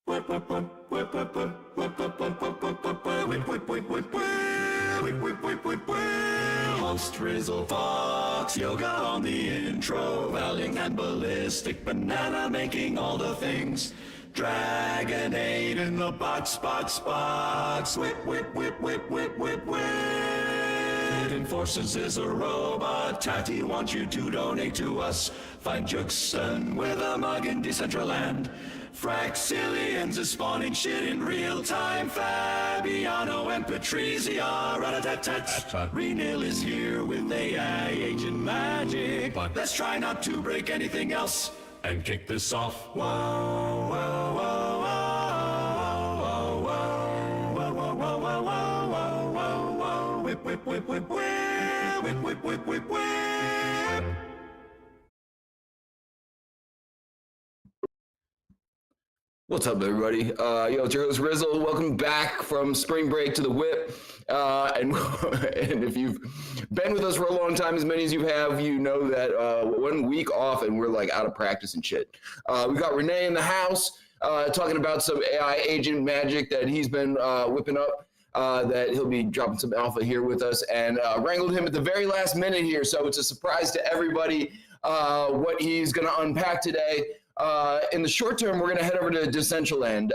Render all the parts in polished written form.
Host Rizzle Fox, yoga on the intro, Valiant and ballistic banana making all the things. Dragonade in the box. Whip, whip, whip, whip, whip, whip, whip. Hidden Forces is a robot. Tatty wants you to donate to us. Find Juxton with a mug in Decentraland. Fraxillions is spawning shit in real time. Fabiano and Patrizia, rat-a-tat-tat. Reneil is here with AI agent magic. But let's try not to break anything else and kick this off. Whoa, whoa, whoa, whoa, whoa, whoa, whoa, whoa, whoa, whoa, whoa, whoa, whoa, whip, whip, whip, whip, whip, whip, whip, whip, whip, whip. What's up, everybody? It's your host, Rizzle. Welcome back from spring break to the WIP. And if you've been with us for a long time, as many as you have, you know that 1 week off and we're like out of practice and shit. We got Reneil in the house talking about some AI agent magic that he's been whipping up. That he'll be dropping some alpha here with us, and wrangled him at the very last minute here. So it's a surprise to everybody what he's going to unpack today. In the short term, we're going to head over to Decentraland,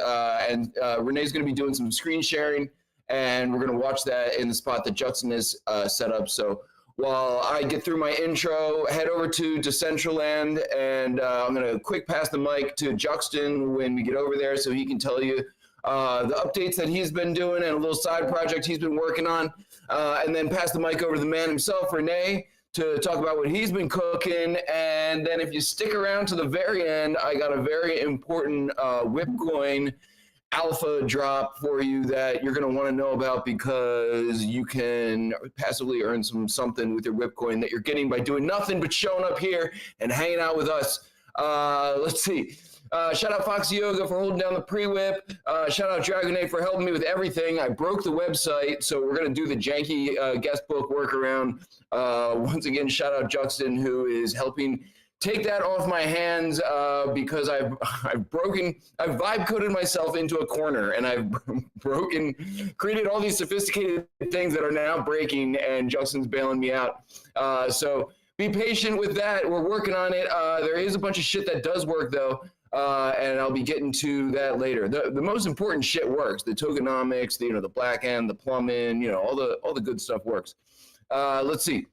and Reneil's going to be doing some screen sharing, and we're going to watch that in the spot that Juxton is set up. So while I get through my intro, head over to Decentraland, and I'm going to quick pass the mic to Juxton when we get over there so he can tell you the updates that he's been doing and a little side project he's been working on, and then pass the mic over to the man himself, Reneil, to talk about what he's been cooking. And then if you stick around to the very end, I got a very important WIP coin alpha drop for you that you're going to want to know about, because you can passively earn something with your WIP coin that you're getting by doing nothing but showing up here and hanging out with us. Let's see. Shout out Foxy Yoga for holding down the pre-whip. Shout out Dragonade for helping me with everything. I broke the website, so we're going to do the janky guest book workaround. Once again, shout out Juxton, who is helping take that off my hands because I've vibe coded myself into a corner, and I've created all these sophisticated things that are now breaking, and Juxton's bailing me out. So be patient with that. We're working on it. There is a bunch of shit that does work, though. And I'll be getting to that later. The most important shit works. The tokenomics, the black end, the plumbing, all the good stuff works. Let's see.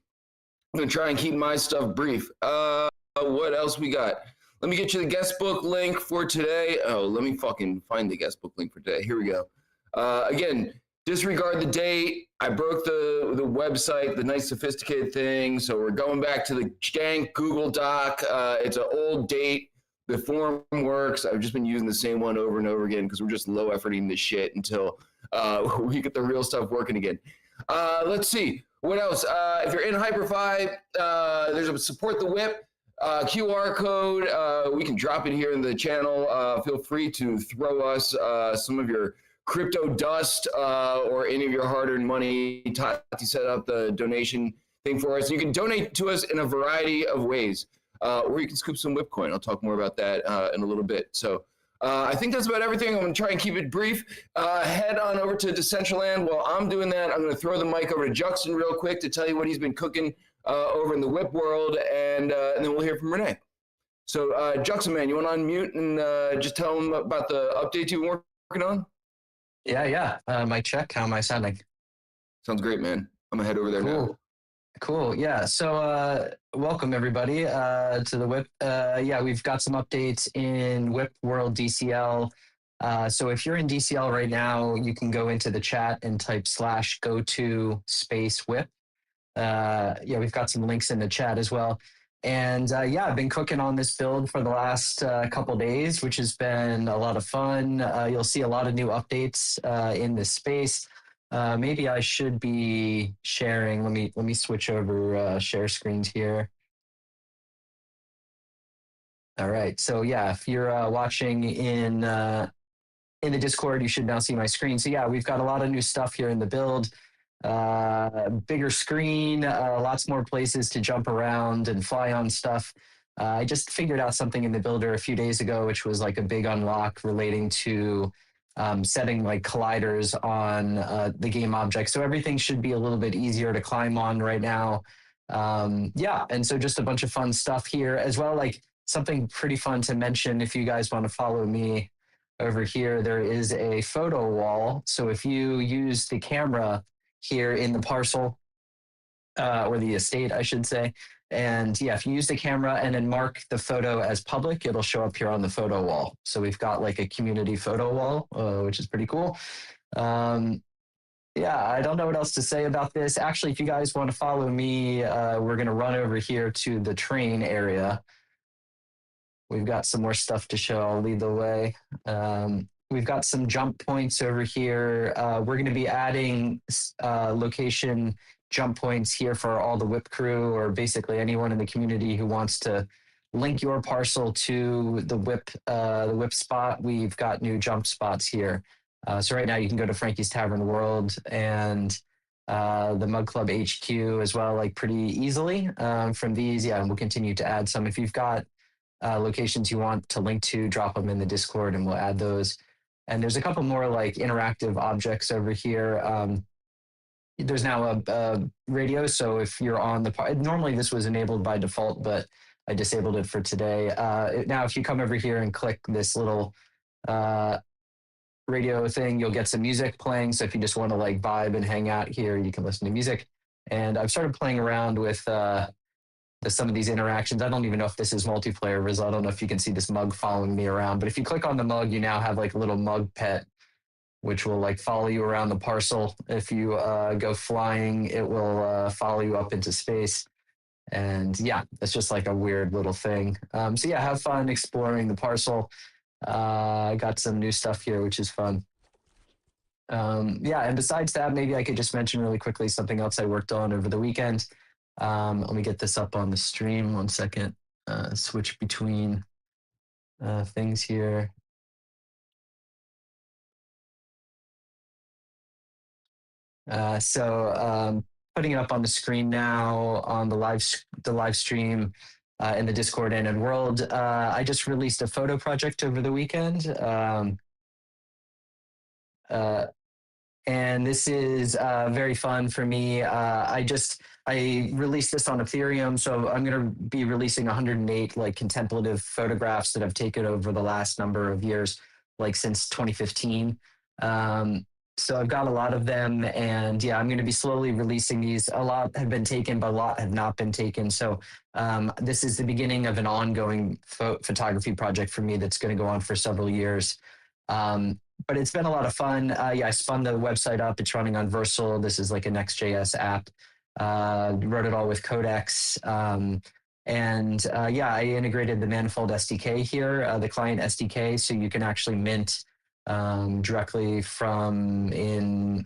I'm gonna try and keep my stuff brief. What else we got? Let me get you the guest book link for today. Oh, let me fucking find the guest book link for today. Here we go. Again, disregard the date. I broke the website, the nice sophisticated thing. So we're going back to the jank Google Doc. It's an old date. The form works. I've just been using the same one over and over again because we're just low efforting this shit until we get the real stuff working again. Let's see. What else? If you're in HyperFi, there's a support the WIP QR code. We can drop it here in the channel. Feel free to throw us some of your crypto dust or any of your hard-earned money. Tati set up the donation thing for us. You can donate to us in a variety of ways. Or you can scoop some WIP coin. I'll talk more about that in a little bit. So I think that's about everything. I'm going to try and keep it brief. Head on over to Decentraland. While I'm doing that, I'm going to throw the mic over to Juxton real quick to tell you what he's been cooking over in the WIP world, and then we'll hear from Reneil. So Juxton, man, you want to unmute and just tell him about the updates you've been working on? Yeah. Mic check. How am I sounding? Sounds great, man. I'm going to head over there now. Cool. Yeah. So welcome everybody to the WIP. We've got some updates in WIP World DCL. So if you're in DCL right now, you can go into the chat and type /go-to-WIP. We've got some links in the chat as well. And I've been cooking on this build for the last couple days, which has been a lot of fun. You'll see a lot of new updates in this space. Maybe I should be sharing. Let me switch over share screens here. All right. So if you're watching in the Discord, you should now see my screen. So we've got a lot of new stuff here in the build. Bigger screen, lots more places to jump around and fly on stuff. I just figured out something in the builder a few days ago, which was like a big unlock relating to setting like colliders on the game object. So everything should be a little bit easier to climb on right now. Yeah, and so just a bunch of fun stuff here as well. Like something pretty fun to mention if you guys want to follow me over here, there is a photo wall. So if you use the camera here in the parcel, or the estate, I should say. And yeah, if you use the camera and then mark the photo as public, it'll show up here on the photo wall. So we've got like a community photo wall, which is pretty cool. Yeah, I don't know what else to say about this. Actually, if you guys want to follow me, we're going to run over here to the train area. We've got some more stuff to show. I'll lead the way. We've got some jump points over here. We're going to be adding location jump points here for all the WIP crew, or basically anyone in the community who wants to link your parcel to the WIP spot. We've got new jump spots here. So right now you can go to Frankie's Tavern World and the Mug Club HQ as well, like pretty easily from these. Yeah, and we'll continue to add some. If you've got locations you want to link to, drop them in the Discord and we'll add those. And there's a couple more like interactive objects over here. There's now a radio, so if you're on the normally this was enabled by default, but I disabled it for today. Now, if you come over here and click this little radio thing, you'll get some music playing. So if you just want to like vibe and hang out here, you can listen to music. And I've started playing around with some of these interactions. I don't even know if this is multiplayer, Riz. I don't know if you can see this mug following me around, but if you click on the mug, you now have like a little mug pet, which will like follow you around the parcel. If you go flying, it will follow you up into space. And yeah, it's just like a weird little thing. So yeah, have fun exploring the parcel. I got some new stuff here, which is fun. Yeah, and besides that, maybe I could just mention really quickly something else I worked on over the weekend. Let me get this up on the stream. 1 second. Switch between things here. So putting it up on the screen now on the live stream in the Discord and in World. I just released a photo project over the weekend. And this is very fun for me. I released this on Ethereum, so I'm going to be releasing 108 like contemplative photographs that I've taken over the last number of years, like since 2015. So I've got a lot of them, and yeah, I'm going to be slowly releasing these. A lot have been taken, but a lot have not been taken. So this is the beginning of an ongoing photography project for me that's going to go on for several years. But it's been a lot of fun. Yeah, I spun the website up. It's running on Versal. This is like a Next.js app. Wrote it all with Codex. Yeah, I integrated the Manifold SDK here, the client SDK, so you can actually mint directly from in,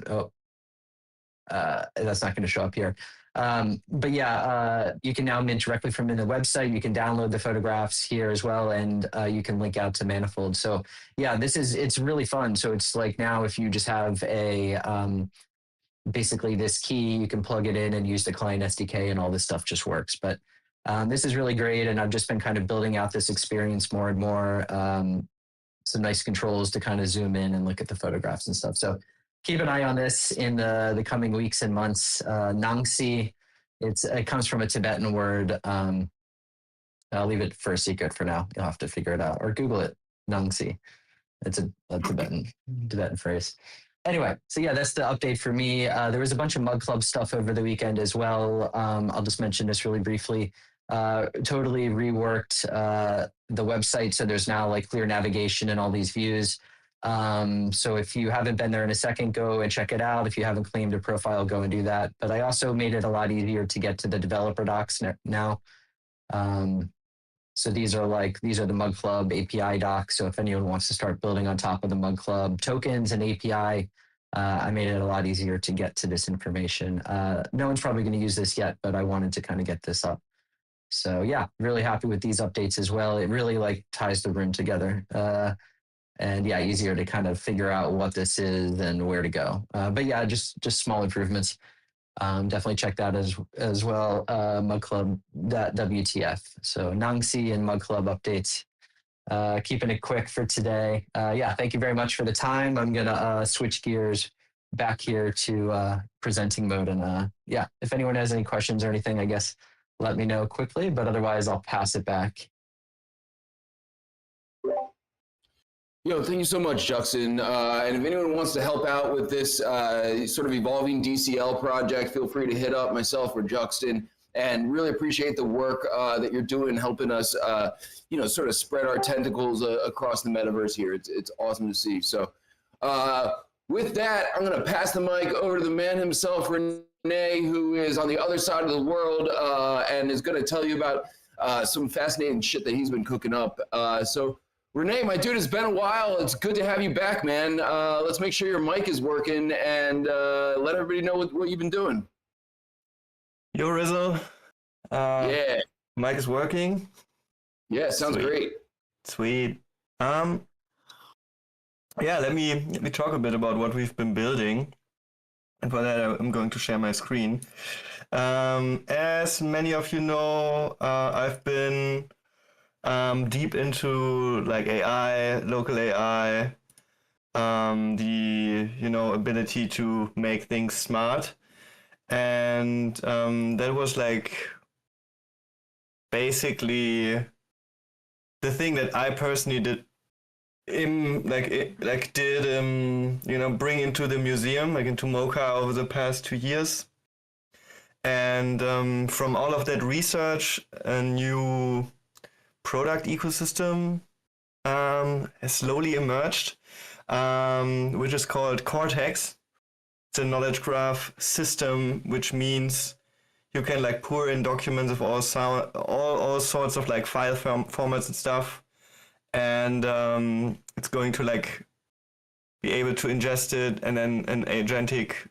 that's not going to show up here. But yeah, you can now mint directly from in the website. You can download the photographs here as well, and you can link out to Manifold. So yeah, it's really fun. So it's like now if you just have a, basically this key, you can plug it in and use the client SDK and all this stuff just works. But this is really great. And I've just been kind of building out this experience more and more. Some nice controls to kind of zoom in and look at the photographs and stuff. So keep an eye on this in the coming weeks and months. Nangsi, it comes from a Tibetan word. I'll leave it for a secret for now. You'll have to figure it out or Google it. Nangsi. It's a Tibetan phrase. Anyway, so yeah, that's the update for me. There was a bunch of Mug Club stuff over the weekend as well. I'll just mention this really briefly. Totally reworked the website, so there's now like clear navigation and all these views. So if you haven't been there in a second, go and check it out. If you haven't claimed a profile, go and do that. But I also made it a lot easier to get to the developer docs now. So these are the Mug Club API docs. So if anyone wants to start building on top of the Mug Club tokens and API, I made it a lot easier to get to this information. No one's probably going to use this yet, but I wanted to kind of get this up. So yeah, really happy with these updates as well. It really like ties the room together. And yeah, easier to kind of figure out what this is and where to go. But yeah, just small improvements. Definitely check that as well. Mugclub.wtf. So Nangsi and Mug Club updates. Keeping it quick for today. Yeah, thank you very much for the time. I'm gonna switch gears back here to presenting mode, and yeah, if anyone has any questions or anything, I guess let me know quickly. But otherwise, I'll pass it back. Thank you so much, Juxton. And if anyone wants to help out with this sort of evolving DCL project, feel free to hit up myself or Juxton. And really appreciate the work that you're doing, helping us, sort of spread our tentacles across the metaverse here. It's awesome to see. So with that, I'm going to pass the mic over to the man himself, Reneil, who is on the other side of the world and is going to tell you about some fascinating shit that he's been cooking up. So Reneil, my dude, it's been a while. It's good to have you back, man. Let's make sure your mic is working and let everybody know what you've been doing. Yo, Rizzle. Yeah. Mic is working. Yeah, sounds great. Sweet. Yeah, let me talk a bit about what we've been building. And for that, I'm going to share my screen. As many of you know, I've been deep into like AI, local AI, the ability to make things smart. And that was like basically the thing that I personally did bring into the museum, like into MoCA over the past 2 years. And from all of that research, a new product ecosystem has slowly emerged, which is called Cortex. It's a knowledge graph system, which means you can like pour in documents of all sorts of like file formats and stuff, and it's going to like be able to ingest it, and then an agentic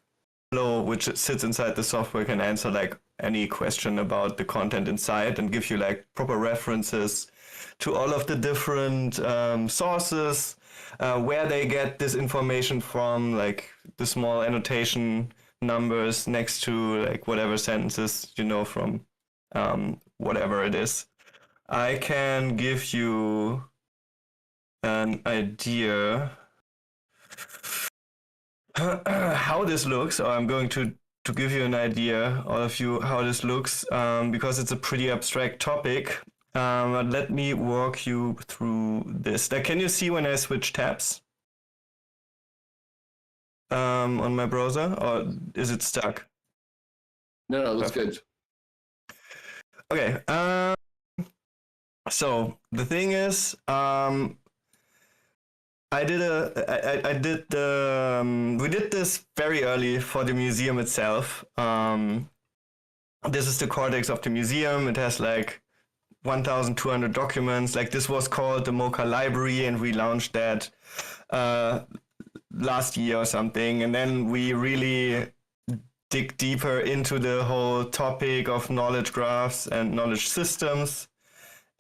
flow which sits inside the software can answer like any question about the content inside and give you like proper references to all of the different sources, where they get this information from, like the small annotation numbers next to like whatever sentences, from whatever it is. I can give you an idea how this looks, or I'm going to give you an idea, all of you, how this looks, because it's a pretty abstract topic. But let me walk you through this. Now, can you see when I switch tabs on my browser, or is it stuck? No, that's good. Okay. So the thing is, we did this very early for the museum itself. This is the cortex of the museum. It has like 1,200 documents. Like this was called the MoCA library, and we launched that last year or something. And then we really dig deeper into the whole topic of knowledge graphs and knowledge systems,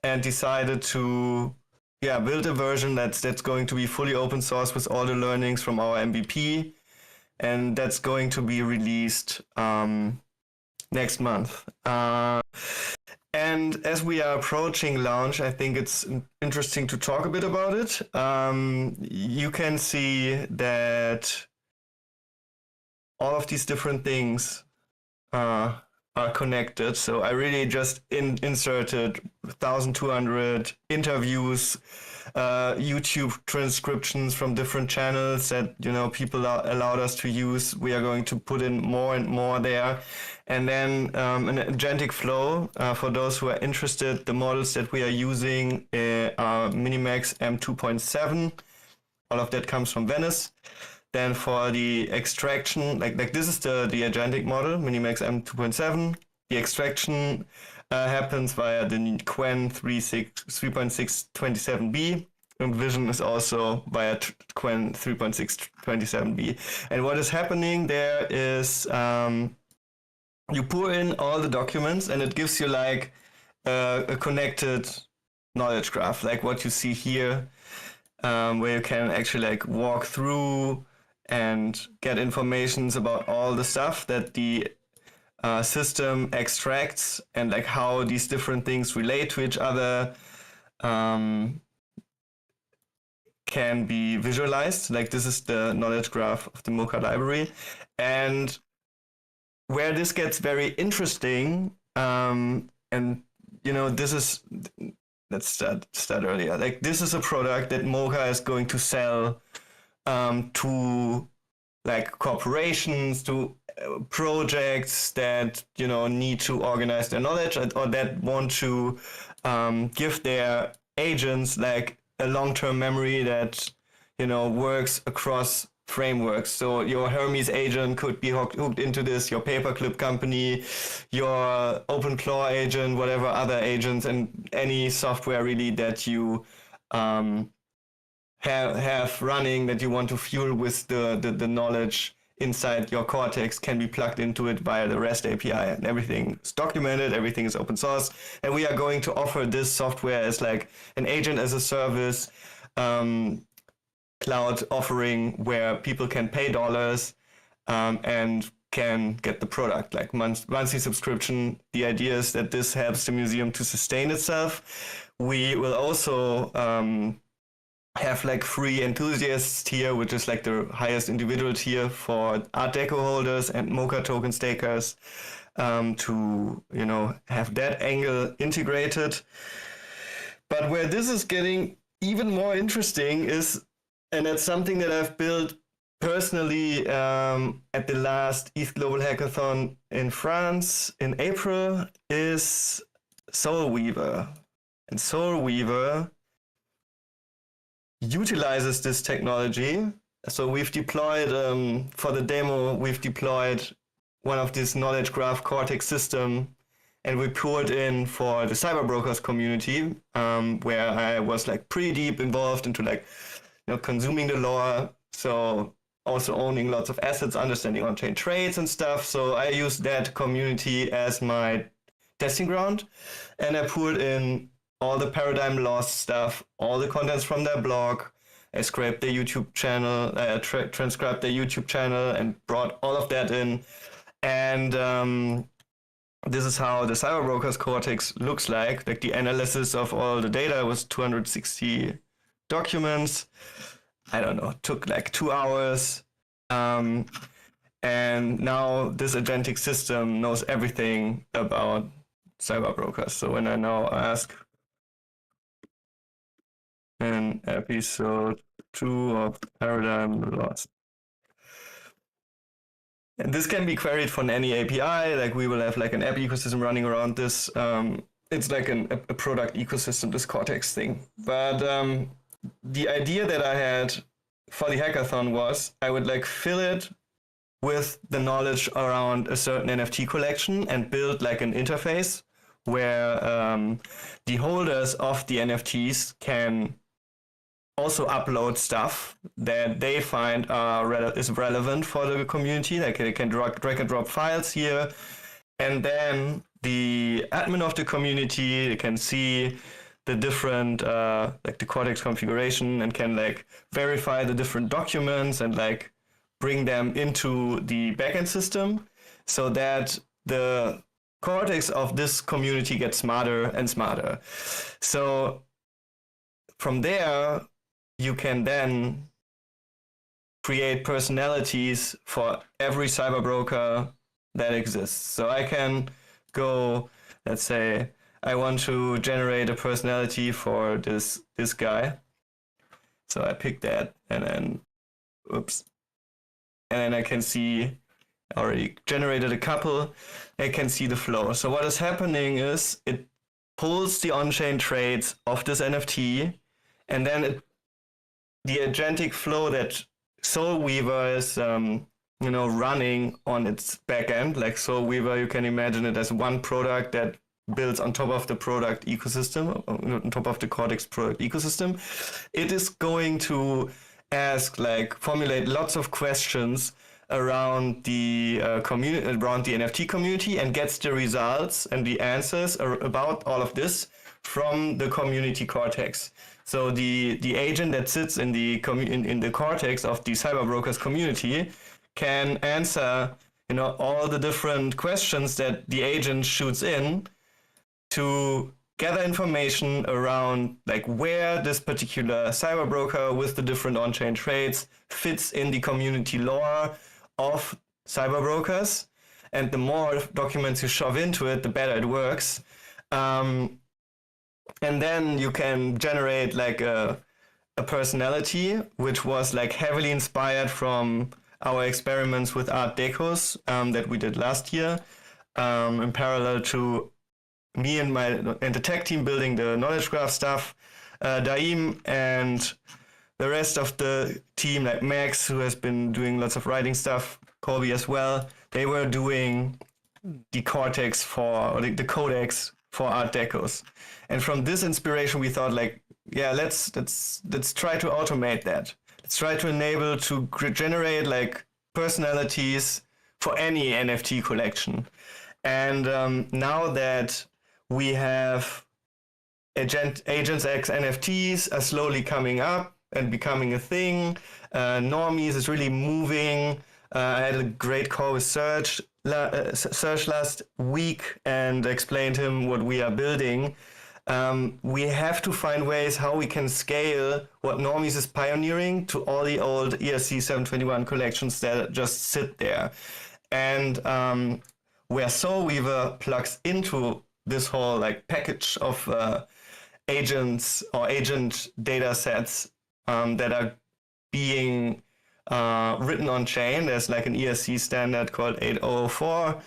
and decided to build a version that's going to be fully open source with all the learnings from our MVP, and that's going to be released next month. And as we are approaching launch, I think it's interesting to talk a bit about it. You can see that all of these different things are connected. So I really just inserted 1,200 interviews, YouTube transcriptions from different channels that people allowed us to use. We are going to put in more and more there, and then an agentic flow. For those who are interested, the models that we are using are Minimax M2.7. All of that comes from Venice. Then for the extraction, like this is the agentic model, Minimax M2.7. The extraction happens via the Qwen 3.627b, and vision is also via Qwen 3.627b. And what is happening there is you pour in all the documents, and it gives you like a connected knowledge graph, like what you see here, where you can actually like walk through and get informations about all the stuff that the system extracts and like how these different things relate to each other can be visualized. Like this is the knowledge graph of the Mocha library. And where this gets very interesting, and this is, let's start earlier. Like this is a product that Mocha is going to sell to like corporations, to projects that need to organize their knowledge or that want to give their agents like a long-term memory that works across frameworks. So your Hermes agent could be hooked into this, your paperclip company, your OpenClaw agent, whatever other agents, and any software really that you have running that you want to fuel with the knowledge inside your Cortex can be plugged into it via the REST API, and everything is documented, everything is open source, and we are going to offer this software as like an agent as a service cloud offering where people can pay dollars and can get the product like monthly subscription. The idea is that this helps the museum to sustain itself. We will also have like free enthusiasts tier, which is like the highest individual tier for Art Deco holders and Mocha token stakers, to have that angle integrated. But where this is getting even more interesting is, and that's something that I've built personally at the last ETH Global Hackathon in France in April, is Soul Weaver. And Soul Weaver utilizes this technology. So we've deployed, for the demo, we've deployed one of these knowledge graph Cortex system, and we poured in for the cyberbrokers community, where I was like pretty deep involved into like, consuming the lore. So also owning lots of assets, understanding on-chain trades and stuff. So I used that community as my testing ground, and I poured in all the Paradigm Lost stuff, all the contents from their blog. I scraped their YouTube channel, transcribed their YouTube channel, and brought all of that in. And this is how the Cyberbrokers Cortex looks like. Like the analysis of all the data was 260 documents. I don't know, it took like 2 hours. And now this agentic system knows everything about Cyberbrokers. So when I now ask in episode 2 of Paradigm Lost, and this can be queried from any API. Like we will have like an app ecosystem running around this. It's like a product ecosystem, this Cortex thing. But the idea that I had for the hackathon was I would like fill it with the knowledge around a certain NFT collection and build like an interface where the holders of the NFTs can also upload stuff that they find is relevant for the community. Like they can drag and drop files here, and then the admin of the community can see the different like the Cortex configuration and can like verify the different documents and like bring them into the backend system so that the Cortex of this community gets smarter and smarter. So from there, you can then create personalities for every cyberbroker that exists. So I can go, let's say, I want to generate a personality for this guy. So I pick that, and then, oops. And then I can see, I already generated a couple. I can see the flow. So what is happening is it pulls the on-chain trades of this NFT, and then the agentic flow that Soul Weaver is running on its backend. Like Soul Weaver, you can imagine it as one product that builds on top of the product ecosystem, on top of the Cortex product ecosystem. It is going to formulate lots of questions around the community, around the NFT community, and gets the results and the answers about all of this from the community Cortex. So the agent that sits in the Cortex of the Cyberbrokers community can answer, all the different questions that the agent shoots in to gather information around like where this particular cyber broker with the different on-chain trades fits in the community lore of cyber brokers. And the more documents you shove into it, the better it works. And then you can generate like a personality, which was like heavily inspired from our experiments with Art Decos that we did last year, in parallel to me and the tech team building the knowledge graph stuff. Daim and the rest of the team, like Max, who has been doing lots of writing stuff, Colby as well, they were doing the Cortex the codex for Art Decos. And from this inspiration, we thought like, yeah, let's try to automate that. Let's try to enable to generate like personalities for any NFT collection. And now that we have Agents X NFTs are slowly coming up and becoming a thing. Normies is really moving. I had a great call with Serge last week and explained him what we are building. We have to find ways how we can scale what Normies is pioneering to all the old ERC 721 collections that just sit there. And where Soulweaver plugs into this whole like package of agents or agent data sets that are being written on chain. There's like an ERC standard called 8004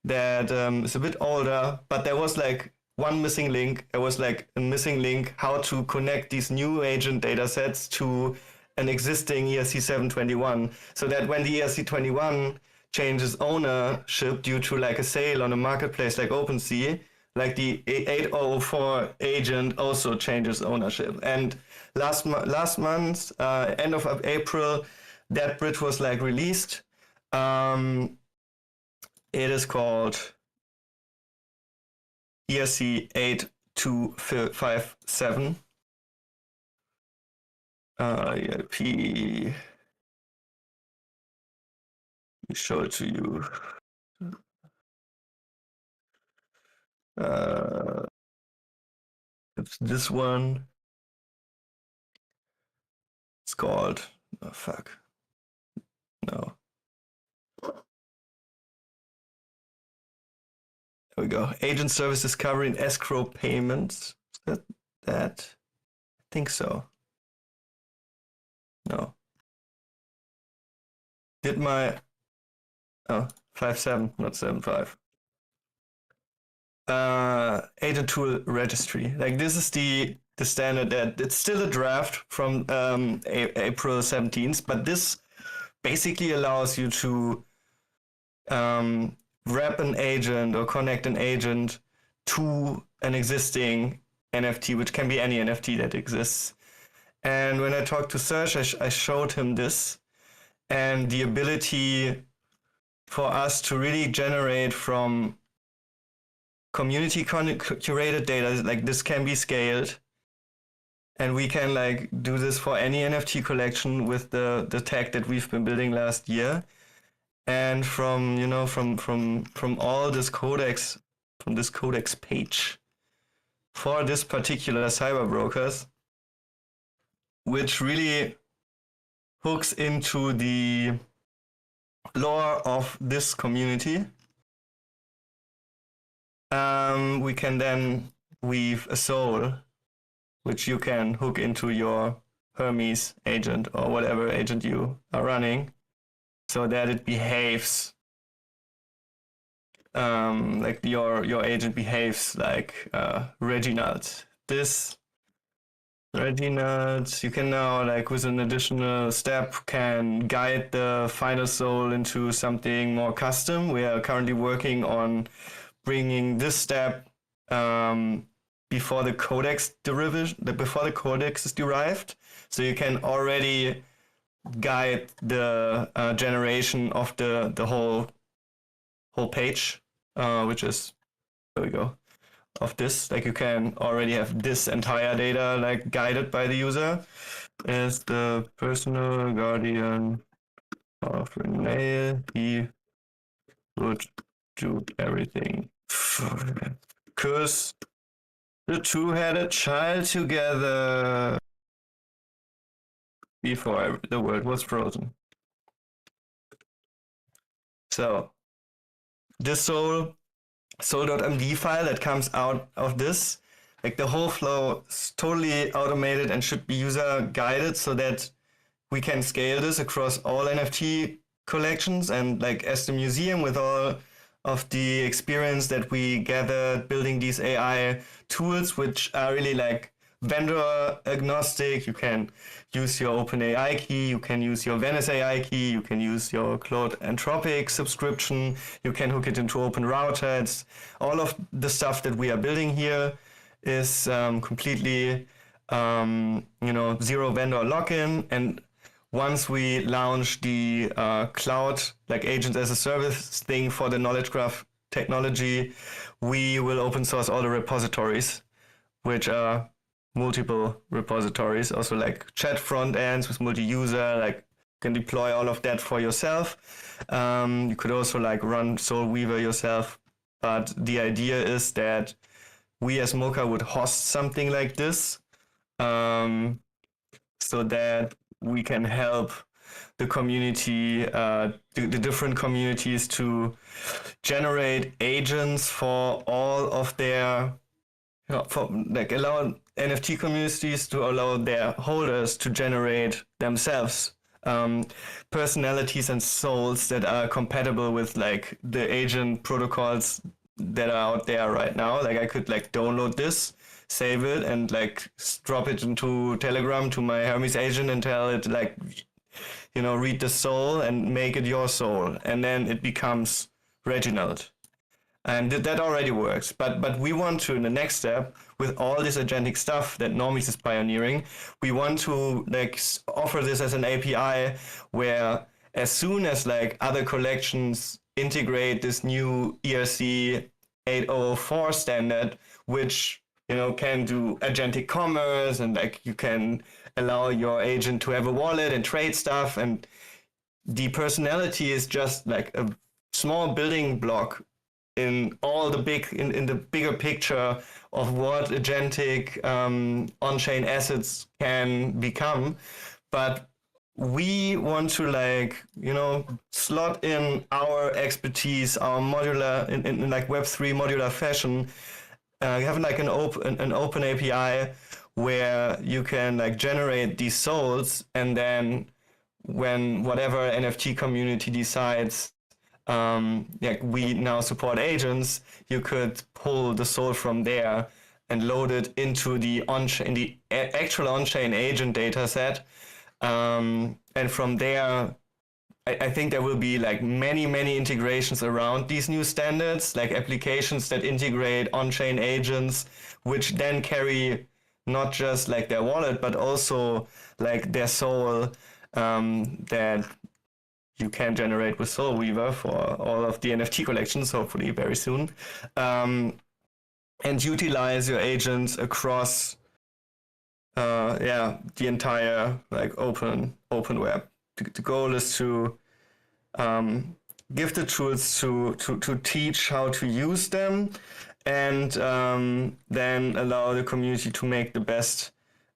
that is a bit older, but there was like one missing link. There was like a missing link how to connect these new agent data sets to an existing ERC 721, so that when the ERC 21 changes ownership due to like a sale on a marketplace like OpenSea, like the 8004 agent also changes ownership. And last month, end of April, that bridge was like released. It is called ERC 8257. EIP. Let me show it to you. It's this one. It's called, oh fuck. No. There we go. Agent services covering escrow payments. Is that? I think so. No. Did my, oh, 5.7, not 7.5. Agent tool registry. Like this is the standard that it's still a draft from April 17th, but this basically allows you to wrap an agent or connect an agent to an existing NFT, which can be any NFT that exists. And when I talked to Serge, I showed him this and the ability for us to really generate from community curated data, like this can be scaled, and we can like do this for any NFT collection with the tech that we've been building last year. And from all this codex, from this codex page for this particular cyber brokers, which really hooks into the lore of this community. We can then weave a soul, which you can hook into your Hermes agent or whatever agent you are running, so that it behaves like your agent behaves like Reginald. This Reginald, you can now, like with an additional step, can guide the final soul into something more custom. We are currently working on bringing this step before the codex is derived, so you can already guide the generation of the whole page, which is, there we go, of this. Like you can already have this entire data like guided by the user as the personal guardian of Reneil. He would do everything. Because the two had a child together before the world was frozen. So this soul.md file that comes out of this, like the whole flow is totally automated and should be user guided so that we can scale this across all NFT collections. And like as the museum, with all of the experience that we gathered building these AI tools, which are really like vendor agnostic, you can use your OpenAI key, you can use your Venice AI key, you can use your Claude Anthropic subscription, you can hook it into Open Router. It's all of the stuff that we are building here is completely zero vendor lock-in. And once we launch the cloud, like agent as a service thing for the knowledge graph technology, we will open source all the repositories, which are multiple repositories, also like chat front ends with multi-user, like you can deploy all of that for yourself. You could also like run Soul Weaver yourself. But the idea is that we as Mocha would host something like this, so that we can help the community, the different communities to generate agents for all of their, for like allow NFT communities to allow their holders to generate themselves personalities and souls that are compatible with like the agent protocols that are out there right now. Like I could like download this, save it, and like drop it into Telegram to my Hermes agent and tell it like, read the soul and make it your soul, and then it becomes Reginald. And that already works, but we want to, in the next step, with all this agentic stuff that Normies is pioneering, we want to like offer this as an API where as soon as like other collections integrate this new ERC 8004 standard, which can do agentic commerce, and like you can allow your agent to have a wallet and trade stuff, and the personality is just like a small building block in all the in the bigger picture of what agentic on-chain assets can become. But we want to like slot in our expertise, our modular in like Web3 modular fashion, have like an open API where you can like generate these souls, and then when whatever NFT community decides we now support agents, you could pull the soul from there and load it into the actual on-chain agent data set. And from there, I think there will be like many integrations around these new standards, like applications that integrate on-chain agents, which then carry not just like their wallet, but also like their soul that you can generate with Soul Weaver for all of the NFT collections, hopefully very soon, and utilize your agents across the entire like open web. The goal is to give the tools to teach how to use them, and then allow the community to make the best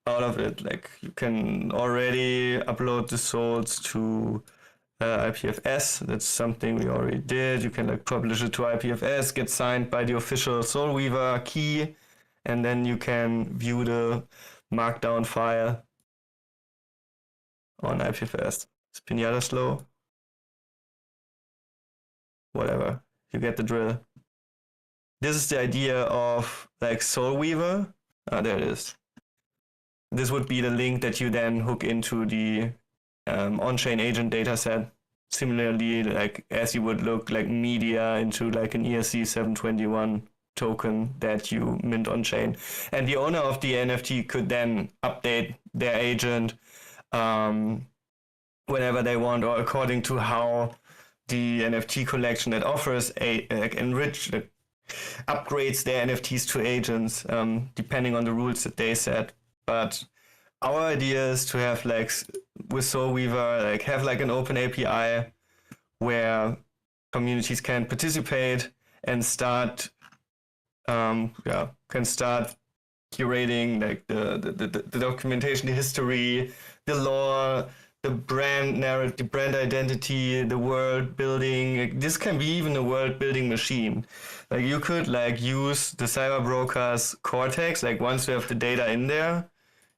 out of it. Like you can already upload the souls to IPFS. That's something we already did. You can like publish it to IPFS, get signed by the official Soul Weaver key, and then you can view the markdown file on IPFS. Is Pinata slow? Whatever. You get the drill. This is the idea of like Soul Weaver. There it is. This would be the link that you then hook into the on-chain agent dataset. Similarly, like as you would look like media into like an ERC 721 token that you mint on-chain. And the owner of the NFT could then update their agent whenever they want, or according to how the NFT collection that offers upgrades their NFTs to agents, depending on the rules that they set. But our idea is to have like with Soul Weaver, like have like an open API where communities can participate and start curating like the documentation, the history, the lore, the brand narrative, the brand identity, the world building. Like, this can be even a world building machine. Like you could like use the cyber broker's Cortex. Like once you have the data in there,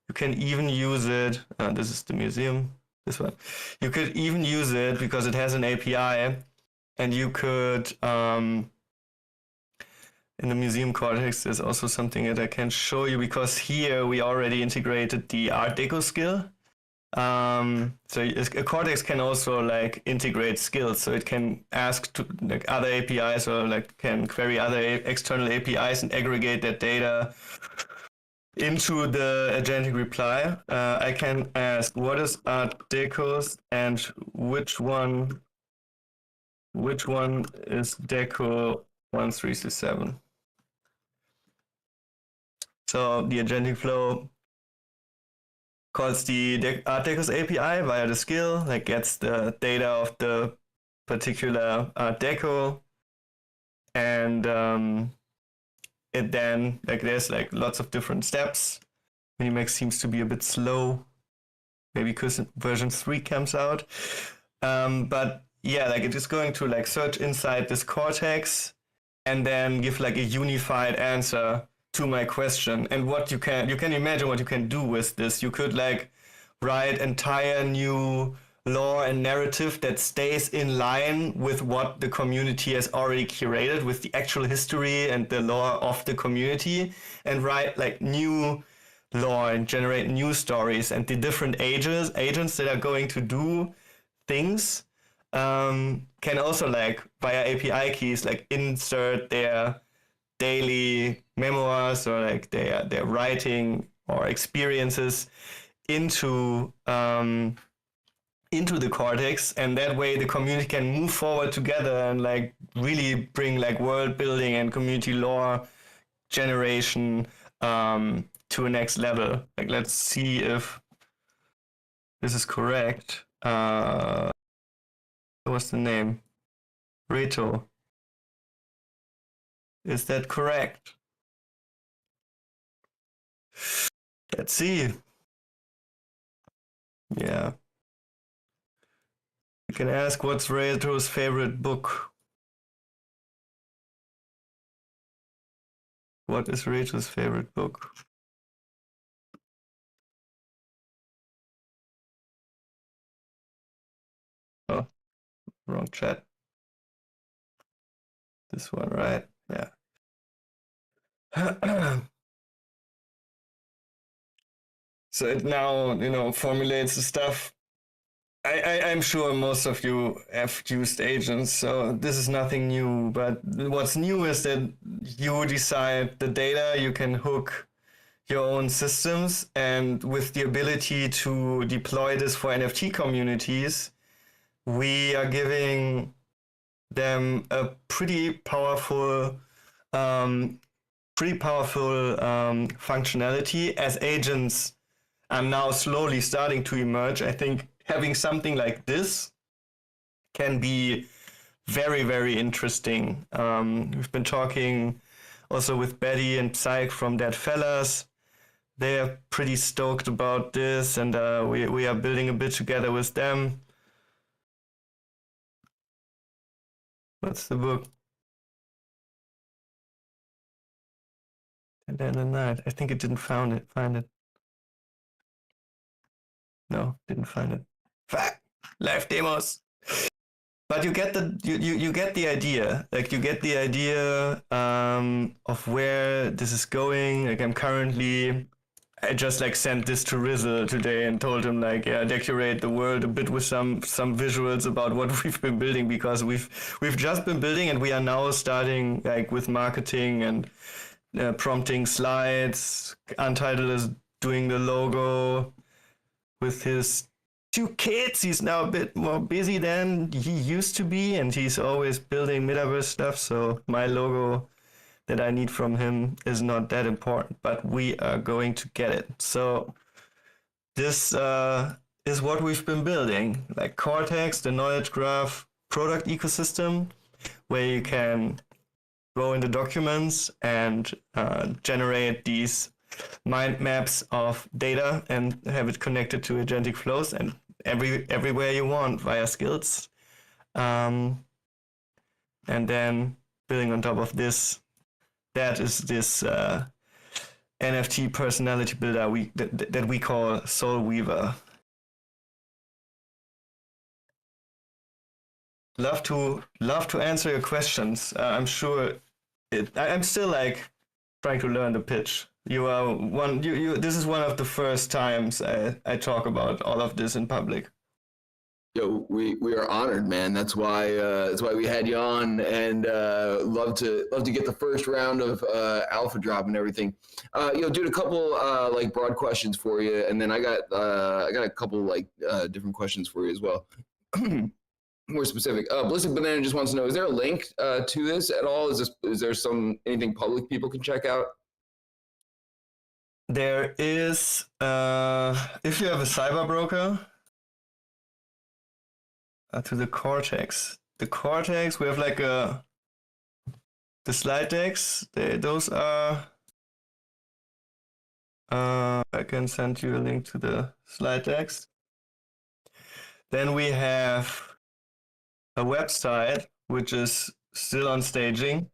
you can even use it. This is the museum. This one. You could even use it because it has an API, and you could. In the museum Cortex, there's also something that I can show you because here we already integrated the Art Deco skill. So a Cortex can also like integrate skills, so it can ask to like other APIs or like can query other external APIs and aggregate that data into the agentic reply. I can ask what is Art Deco's and which one is Deco 1367. So the agentic flow calls the Art Deco's API via the skill, like gets the data of the particular Art Deco, and it then like there's like lots of different steps. Minimax seems to be a bit slow, maybe because version 3 comes out. But yeah, like it is going to like search inside this Cortex and then give like a unified answer to my question. And what you can imagine what you can do with this. You could like write entire new lore and narrative that stays in line with what the community has already curated, with the actual history and the lore of the community, and write like new lore and generate new stories, and the different agents that are going to do things can also like via API keys like insert their daily memoirs or like their writing or experiences into the Cortex, and that way the community can move forward together and like really bring like world building and community lore generation to a next level. Like let's see if this is correct. What's the name? Reto. Is that correct? Let's see. Yeah. You can ask what's Reto's favorite book. What is Reto's favorite book? Oh, wrong chat. This one, right? Yeah. So it now, formulates the stuff. I'm sure most of you have used agents, so this is nothing new. But what's new is that you decide the data, you can hook your own systems, and with the ability to deploy this for NFT communities, we are giving them a pretty powerful functionality as agents are now slowly starting to emerge. I think having something like this can be very, very interesting. We've been talking also with Betty and Psych from Dead Fellas. They are pretty stoked about this, and we are building a bit together with them. What's the book? And then the night. I think it didn't find it. No, didn't find it. Fuck! Live demos. But you get you get the idea. Like you get the idea of where this is going. Like I just like sent this to Rizzle today and told him like, yeah, decorate the world a bit with some visuals about what we've been building, because we've just been building and we are now starting like with marketing and prompting slides. Untitled is doing the logo with his 2 kids. He's now a bit more busy than he used to be, and he's always building Metaverse stuff. So my logo that I need from him is not that important, but we are going to get it. So this is what we've been building, like Cortex, the knowledge graph product ecosystem. where you can go into documents and generate these mind maps of data and have it connected to agentic flows and everywhere you want via skills. And then building on top of this, that is this NFT personality builder that we call Soul Weaver. Love to answer your questions. I'm sure I'm still like trying to learn the pitch. You are one. You. This is one of the first times I talk about all of this in public. Yo, we are honored, man. That's why we had you on, and love to get the first round of alpha drop and everything. Dude, a couple like broad questions for you, and then I got a couple like different questions for you as well. More specific. Ballistic Banana just wants to know: is there a link to this at all? Is there anything public people can check out? There is, if you have a cyber broker, to the Cortex. The Cortex, we have like the slide decks. Those are, I can send you a link to the slide decks. Then we have a website, which is still on staging.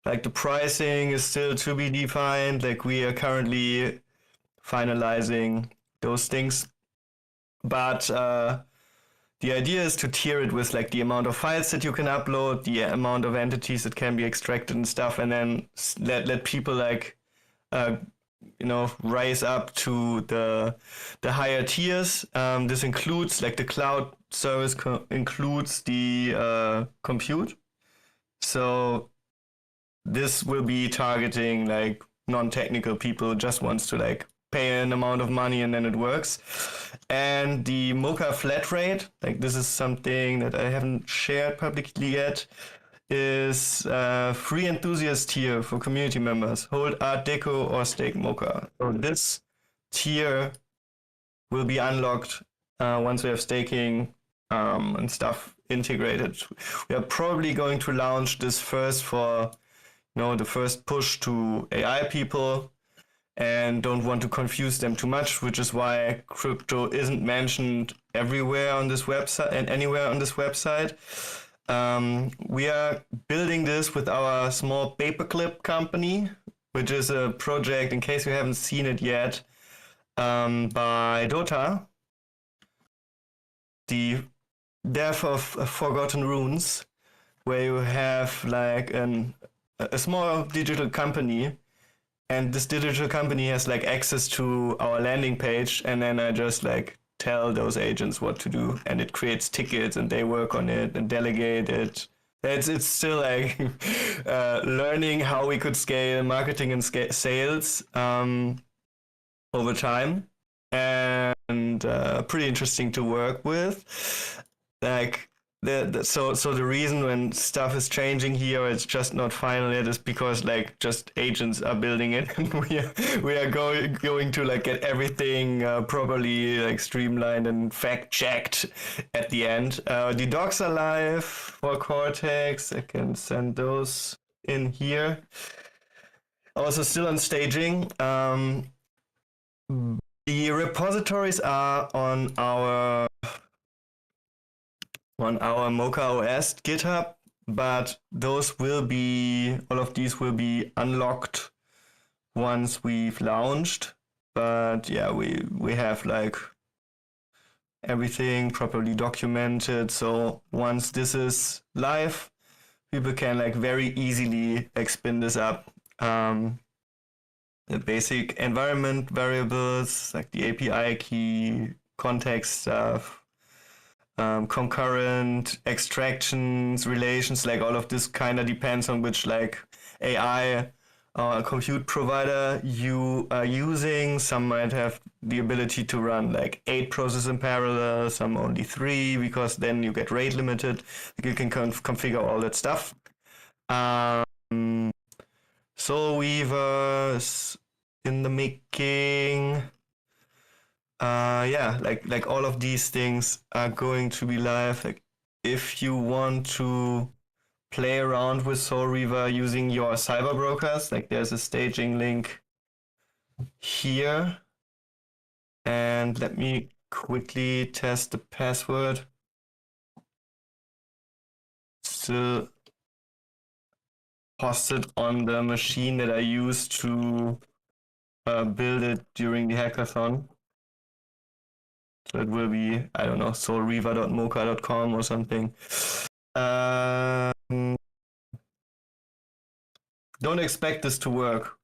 Like the pricing is still to be defined. Like we are currently finalizing those things. But the idea is to tier it with like the amount of files that you can upload, the amount of entities that can be extracted and stuff, and then let people like rise up to the higher tiers. This includes like the cloud service includes the compute. So this will be targeting like non-technical people who just wants to like pay an amount of money and then it works. And the Mocha flat rate, like this is something that I haven't shared publicly yet, is free enthusiast tier for community members. Hold Art Deco or stake Mocha. So this tier will be unlocked once we have staking and stuff integrated. We are probably going to launch this first for the first push to AI people and don't want to confuse them too much, which is why crypto isn't mentioned everywhere on this website and anywhere on this website. We are building this with our small paperclip company, which is a project, in case you haven't seen it yet, by Dota, the death of Forgotten Runes, where you have like a small digital company, and this digital company has like access to our landing page, and then I just like tell those agents what to do, and it creates tickets and they work on it and delegate it. It's still like learning how we could scale marketing and sales over time, and pretty interesting to work with. Like so the reason when stuff is changing here, it's just not final yet, is because like just agents are building it, and we are going to like get everything properly like streamlined and fact checked at the end. The docs are live for Cortex. I can send those in here. Also still on staging. The repositories are on our Mocha OS GitHub, but all of these will be unlocked once we've launched. But yeah, we have like everything properly documented. So once this is live, people can like very easily like spin this up. The basic environment variables, like the API key, context stuff, concurrent extractions, relations, like all of this kind of depends on which like AI or compute provider you are using. Some might have the ability to run like 8 processes in parallel, some only 3, because then you get rate limited. You can configure all that stuff. Soul Weavers in the making. Like all of these things are going to be live. Like if you want to play around with Soul Reaver using your cyber brokers, like there's a staging link here. And let me quickly test the password. Still posted on the machine that I used to build it during the hackathon. So it will be, I don't know, soulreaver.mocha.com or something. Don't expect this to work.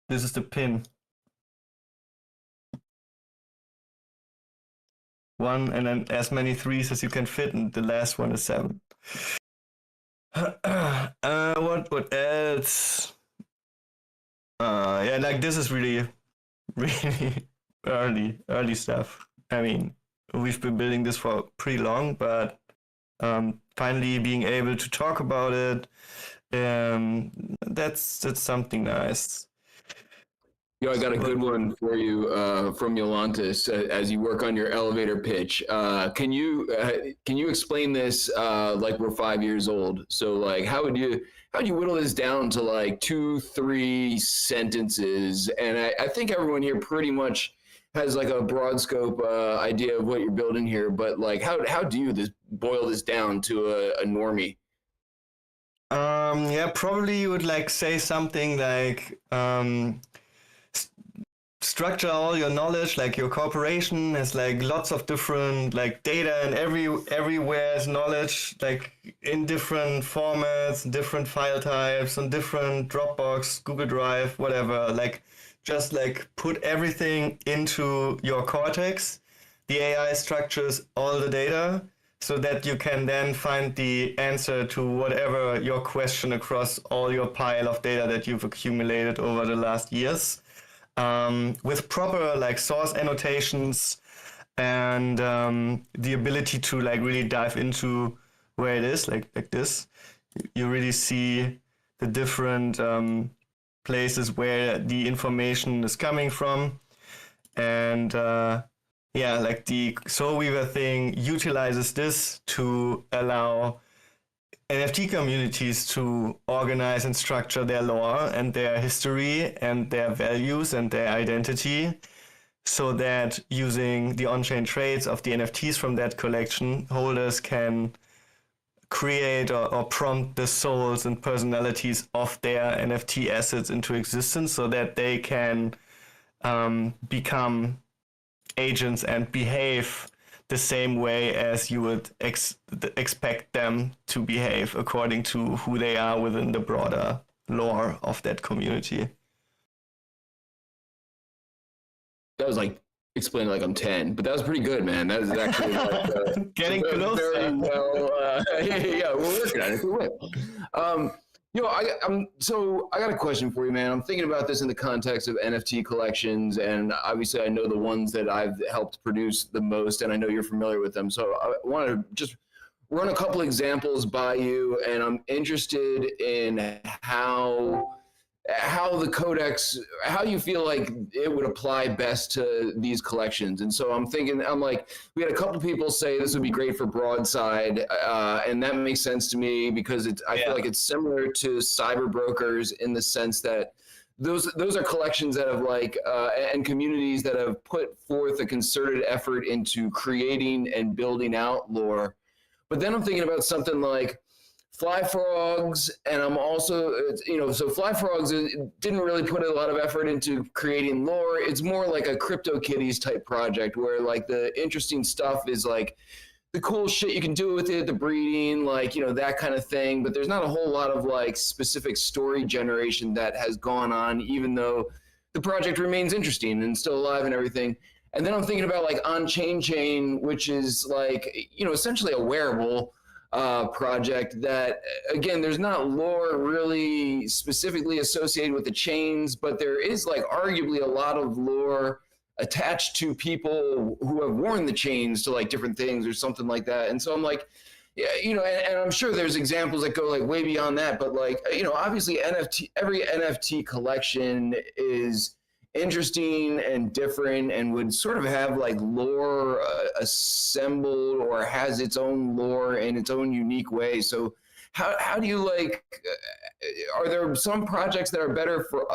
This is the pin. 1 and then as many 3s as you can fit, and the last one is 7. What else? Yeah, like this is really early stuff. I mean, we've been building this for pretty long, but finally being able to talk about it, that's something nice. Yo, I got a good one for you from Yolantis as you work on your elevator pitch. Can you explain this like we're 5 years old? So like how'd you whittle this down to like 2-3 sentences? And I think everyone here pretty much has like a broad scope idea of what you're building here, but like how do you boil this down to a normie? Yeah, probably you would like say something like structure all your knowledge, like your corporation has like lots of different like data, and everywhere is knowledge like in different formats, different file types, on different Dropbox, Google Drive, whatever. Like just like put everything into your Cortex. The AI structures all the data so that you can then find the answer to whatever your question across all your pile of data that you've accumulated over the last years. With proper like source annotations and the ability to like really dive into where it is, like this. You really see the different places where the information is coming from. And yeah, like the Soul Weaver thing utilizes this to allow NFT communities to organize and structure their lore and their history and their values and their identity, so that using the on-chain traits of the NFTs from that collection, holders can create or prompt the souls and personalities of their NFT assets into existence, so that they can become agents and behave the same way as you would expect them to behave according to who they are within the broader lore of that community. That was like explaining like I'm 10, but that was pretty good, man. That was actually like, getting closer. Very well. Yeah, we're working on it. We will. So I got a question for you, man. I'm thinking about this in the context of NFT collections, and obviously I know the ones that I've helped produce the most, and I know you're familiar with them. So I want to just run a couple examples by you, and I'm interested in how the codex, how you feel like it would apply best to these collections. And so I'm like, we had a couple people say this would be great for Broadside, and that makes sense to me because I feel like it's similar to cyber brokers in the sense that those are collections that have like and communities that have put forth a concerted effort into creating and building out lore. But then I'm thinking about something like Fly Frogs, and I'm also, so Fly Frogs didn't really put a lot of effort into creating lore. It's more like a CryptoKitties type project where like the interesting stuff is like the cool shit you can do with it, the breeding, like, that kind of thing. But there's not a whole lot of like specific story generation that has gone on, even though the project remains interesting and still alive and everything. And then I'm thinking about like On-Chain Chain, which is like, essentially a wearable project that, again, there's not lore really specifically associated with the chains, but there is like arguably a lot of lore attached to people who have worn the chains to like different things or something like that. And so I'm like, yeah, and I'm sure there's examples that go like way beyond that, but like, obviously every NFT collection is interesting and different and would sort of have like lore assembled or has its own lore in its own unique way. So how do you like, are there some projects that are better for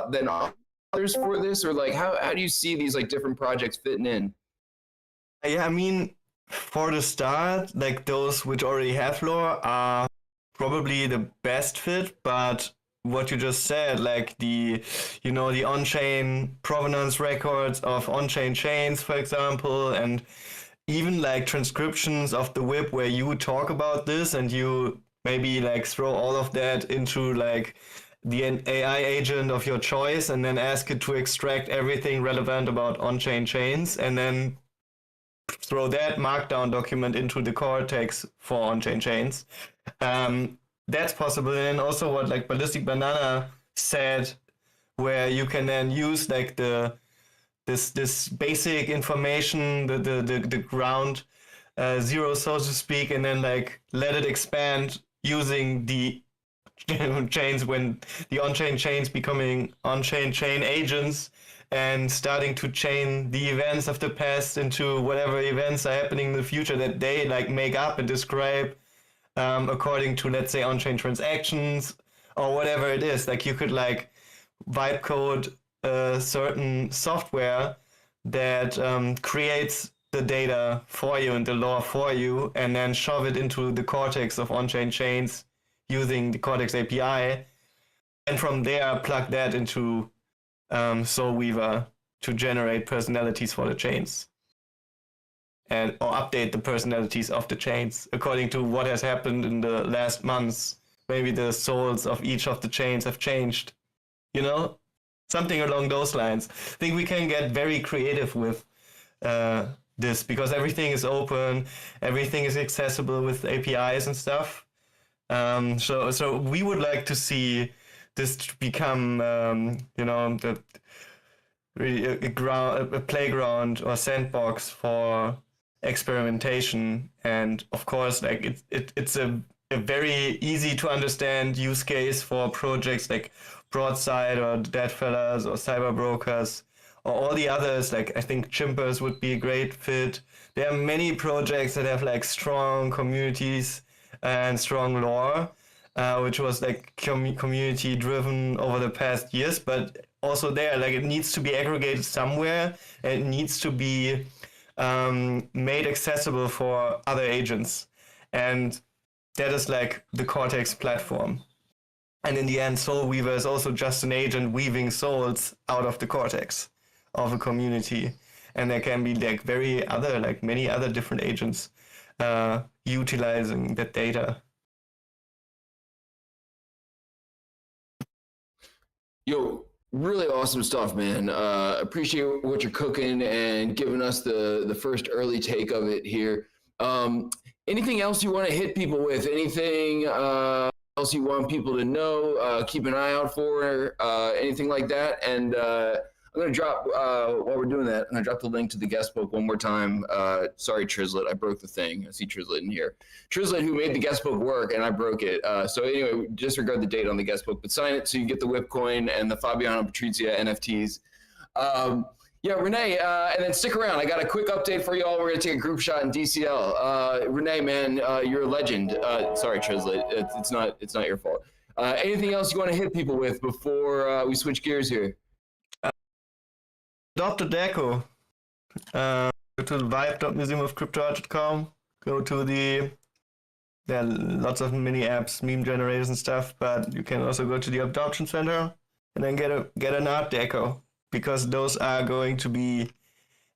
than others for this, or like how do you see these like different projects fitting in? Yeah, I mean, for the start, like those which already have lore are probably the best fit, but what you just said, like the on-chain provenance records of on-chain chains, for example, and even like transcriptions of the WIP where you talk about this and you maybe like throw all of that into like the AI agent of your choice and then ask it to extract everything relevant about on-chain chains and then throw that markdown document into the Cortex for on-chain chains. That's possible. And then also what like Ballistic Banana said, where you can then use like this basic information, the ground zero, so to speak, and then like let it expand using the chains when the on-chain chains becoming on-chain chain agents and starting to chain the events of the past into whatever events are happening in the future that they like make up and describe according to, let's say, on-chain transactions or whatever it is. Like you could like vibe code a certain software that creates the data for you and the lore for you and then shove it into the cortex of on-chain chains using the Cortex API. And from there, plug that into Soulweaver to generate personalities for the chains and or update the personalities of the chains according to what has happened in the last months. Maybe the souls of each of the chains have changed, you know, something along those lines. I think we can get very creative with this because everything is open, everything is accessible with APIs and stuff. So we would like to see this to become, a playground or sandbox for experimentation. And of course, like it's a very easy to understand use case for projects like Broadside or Deadfellas or Cyber Brokers or all the others. Like I think Chimpers would be a great fit. There are many projects that have like strong communities and strong lore, which was like community driven over the past years, but also there, like it needs to be aggregated somewhere and it needs to be made accessible for other agents. And that is like the Cortex platform. And in the end, Soulweaver is also just an agent weaving souls out of the Cortex of a community. And there can be like many other different agents utilizing that data. Yo, really awesome stuff, man. Appreciate what you're cooking and giving us the first early take of it here. Anything else you want to hit people with? Anything else you want people to know? Keep an eye out for anything like that. And I'm going to drop, while we're doing that, I'm going to drop the link to the guest book one more time. Sorry, Trizlet, I broke the thing. I see Trizlet in here. Trizlet, who made the guest book work, and I broke it. So anyway, disregard the date on the guest book, but sign it so you get the WIP coin and the Fabiano Patrizia NFTs. Yeah, Reneil, and then stick around. I got a quick update for y'all. We're going to take a group shot in DCL. Reneil, man, you're a legend. Sorry, Trizlet, it's not your fault. Anything else you want to hit people with before we switch gears here? Adopt a deco. Go to the vibe.museumofcryptoart.com. Go to there are lots of mini apps, meme generators and stuff, but you can also go to the adoption center and then get an art deco, because those are going to be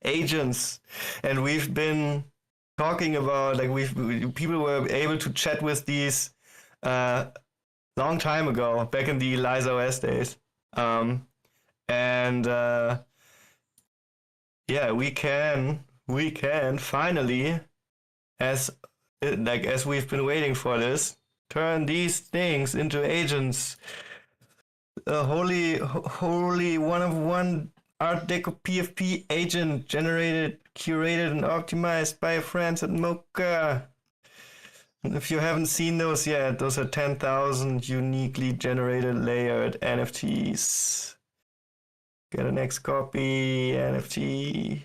agents. And we've been talking about, like, people were able to chat with these long time ago, back in the Eliza OS days. Yeah, we can finally, as we've been waiting for this, turn these things into agents. A holy one of one Art Deco PFP agent generated, curated, and optimized by friends at Mocha. If you haven't seen those yet, those are 10,000 uniquely generated layered NFTs. Get a next copy, NFT,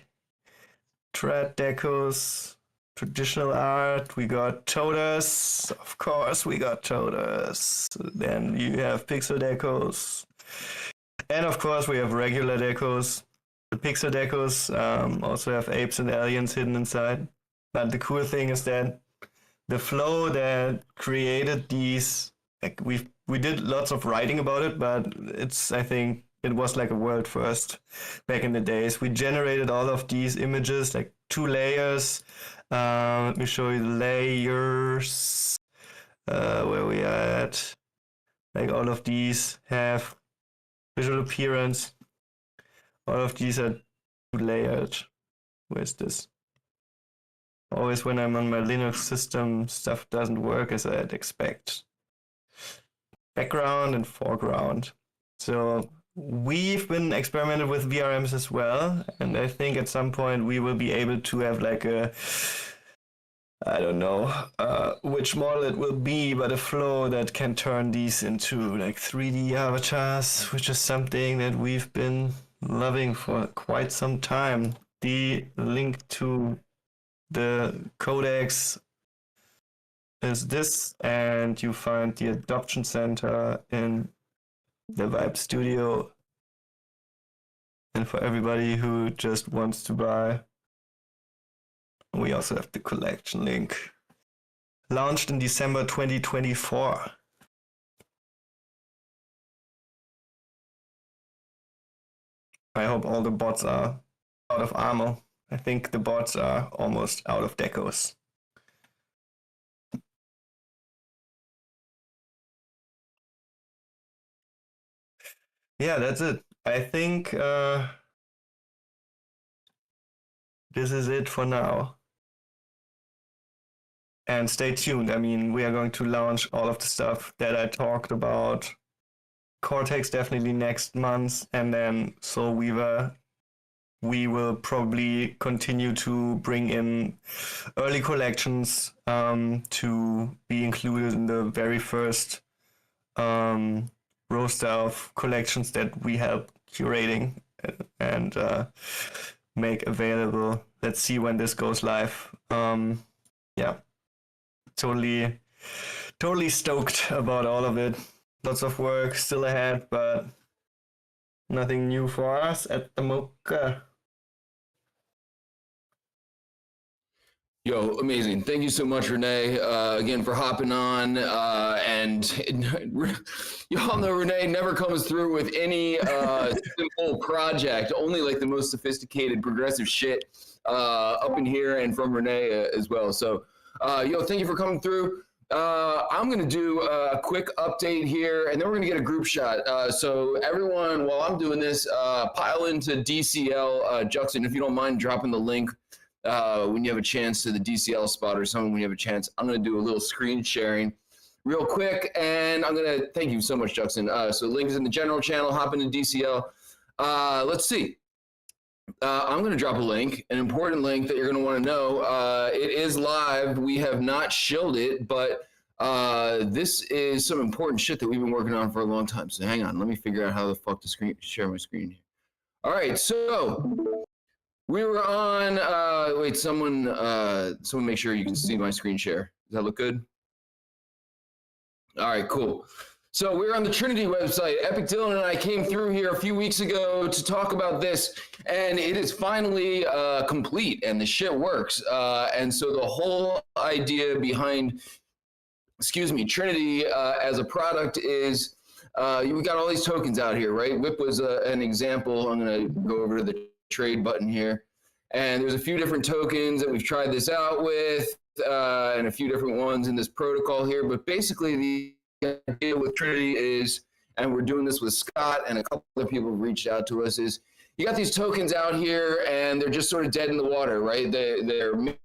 thread decos, traditional art. We got toters. Of course, we got toters. Then you have pixel decos. And of course, we have regular decos. The pixel decos also have apes and aliens hidden inside. But the cool thing is that the flow that created these, like we did lots of writing about it, but I think it was like a world first back in the days. We generated all of these images, like 2 layers. Let me show you the layers. Where we at? Like all of these have visual appearance. All of these are 2 layered. Where's this? Always when I'm on my Linux system, stuff doesn't work as I'd expect. Background and foreground. So we've been experimenting with VRMs as well, and I think at some point we will be able to have like I don't know which model it will be, but a flow that can turn these into like 3D avatars, which is something that we've been loving for quite some time. The link to the codex is this, and you find the adoption center in the WIP Studio. And for everybody who just wants to buy, we also have the collection link. Launched in December 2024. I hope all the bots are out of ammo. I think the bots are almost out of decos. Yeah, that's it. I think this is it for now. And stay tuned. I mean, we are going to launch all of the stuff that I talked about. Cortex definitely next month, and then Soul Weaver. We will probably continue to bring in early collections to be included in the very first roster of collections that we help curating and make available. Let's see when this goes live. Yeah, totally stoked about all of it. Lots of work still ahead, but nothing new for us at the Mocha. Yo, amazing. Thank you so much, Reneil, again, for hopping on. And y'all know Reneil never comes through with any simple project, only like the most sophisticated, progressive shit up in here and from Reneil as well. So, yo, thank you for coming through. I'm going to do a quick update here, and then we're going to get a group shot. So everyone, while I'm doing this, pile into DCL. Juxton, if you don't mind dropping the link when you have a chance to the DCL spot or something when you have a chance. I'm going to do a little screen sharing real quick, and I'm going to thank you so much, Juxton. So the link is in the general channel. Hop into DCL. Let's see. I'm going to drop a link, an important link that you're going to want to know. It is live. We have not shilled it, but this is some important shit that we've been working on for a long time. So hang on. Let me figure out how the fuck to share my screen here. All right. So we were on, wait, someone make sure you can see my screen share. Does that look good? All right, cool. So we're on the Trinity website. Epic Dylan and I came through here a few weeks ago to talk about this, and it is finally complete, and the shit works. And so the whole idea behind, Trinity as a product is, we got all these tokens out here, right? WIP was an example. I'm gonna go over to the trade button here. And there's a few different tokens that we've tried this out with, and a few different ones in this protocol here. But basically the idea with Trinity is, and we're doing this with Scott and a couple other people have reached out to us, is you got these tokens out here and they're just sort of dead in the water, right? They're maybe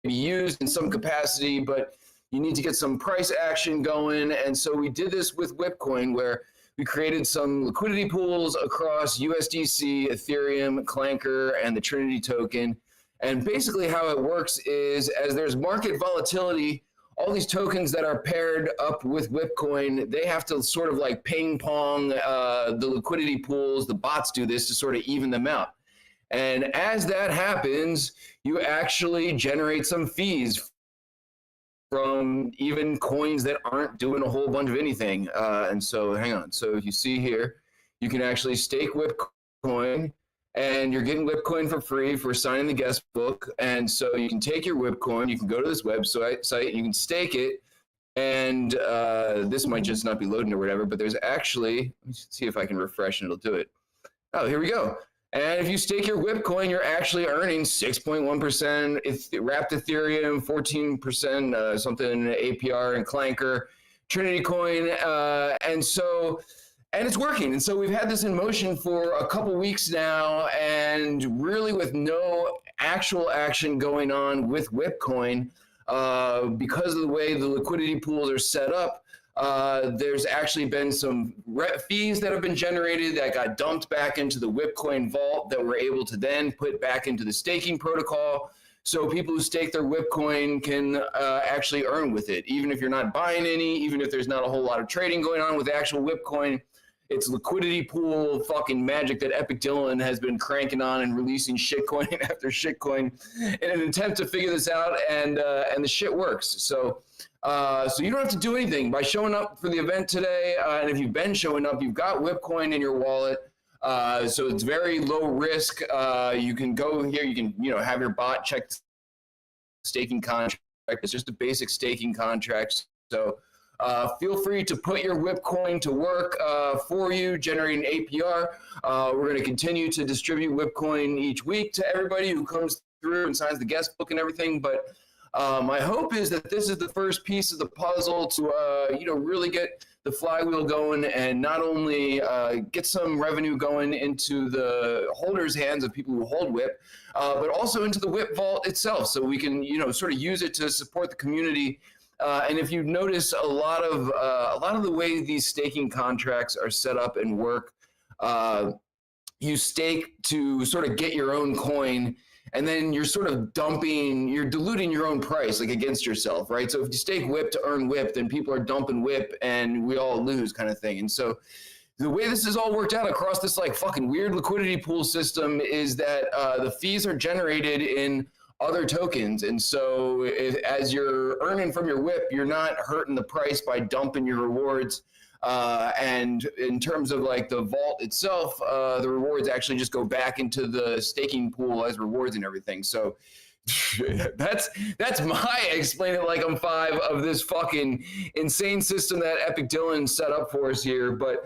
used in some capacity, but you need to get some price action going. And so we did this with WIPcoin, where we created some liquidity pools across USDC, Ethereum, Clanker, and the Trinity token. And basically how it works is, as there's market volatility all these tokens that are paired up with WIPcoin, they have to sort of like ping pong the liquidity pools. The bots do this to sort of even them out. And as that happens, you actually generate some fees from even coins that aren't doing a whole bunch of anything. And so hang on. So you see here, you can actually stake WIPcoin, and you're getting WIPcoin for free for signing the guest book. And so you can take your WIPcoin, you can go to this website, you can stake it. And this might just not be loading or whatever, but there's actually, let me see if I can refresh and it'll do it. Oh, here we go. And if you stake your WIPcoin, you're actually earning 6.1%. It's wrapped Ethereum, 14%, something APR and Clanker, Trinity Coin. And it's working. And so we've had this in motion for a couple weeks now, and really with no actual action going on with WIPcoin, because of the way the liquidity pools are set up. There's actually been some fees that have been generated that got dumped back into the WIPcoin vault that we're able to then put back into the staking protocol. So people who stake their WIPcoin can actually earn with it, even if you're not buying any, even if there's not a whole lot of trading going on with actual WIPcoin. It's liquidity pool fucking magic that Epic Dylan has been cranking on and releasing shitcoin after shitcoin in an attempt to figure this out, and the shit works. So you don't have to do anything by showing up for the event today, and if you've been showing up, you've got WIPcoin in your wallet. So it's very low risk. You can go here, you can have your bot check the staking contract. It's just a basic staking contract. So feel free to put your WIPcoin to work for you, generating APR. We're going to continue to distribute WIPcoin each week to everybody who comes through and signs the guest book and everything. But my hope is that this is the first piece of the puzzle to really get the flywheel going, and not only get some revenue going into the holders' hands of people who hold WIP, but also into the WIP vault itself, so we can sort of use it to support the community. And if you notice, a lot of the way these staking contracts are set up and work, you stake to sort of get your own coin, and then you're sort of you're diluting your own price, like, against yourself, right? So if you stake WIP to earn WIP, then people are dumping WIP and we all lose, kind of thing. And so the way this is all worked out across this like fucking weird liquidity pool system is that the fees are generated in other tokens. And so as you're earning from your WIP, you're not hurting the price by dumping your rewards. And in terms of like the vault itself, the rewards actually just go back into the staking pool as rewards and everything. So that's my explain it like I'm five of this fucking insane system that Epic Dylan set up for us here. But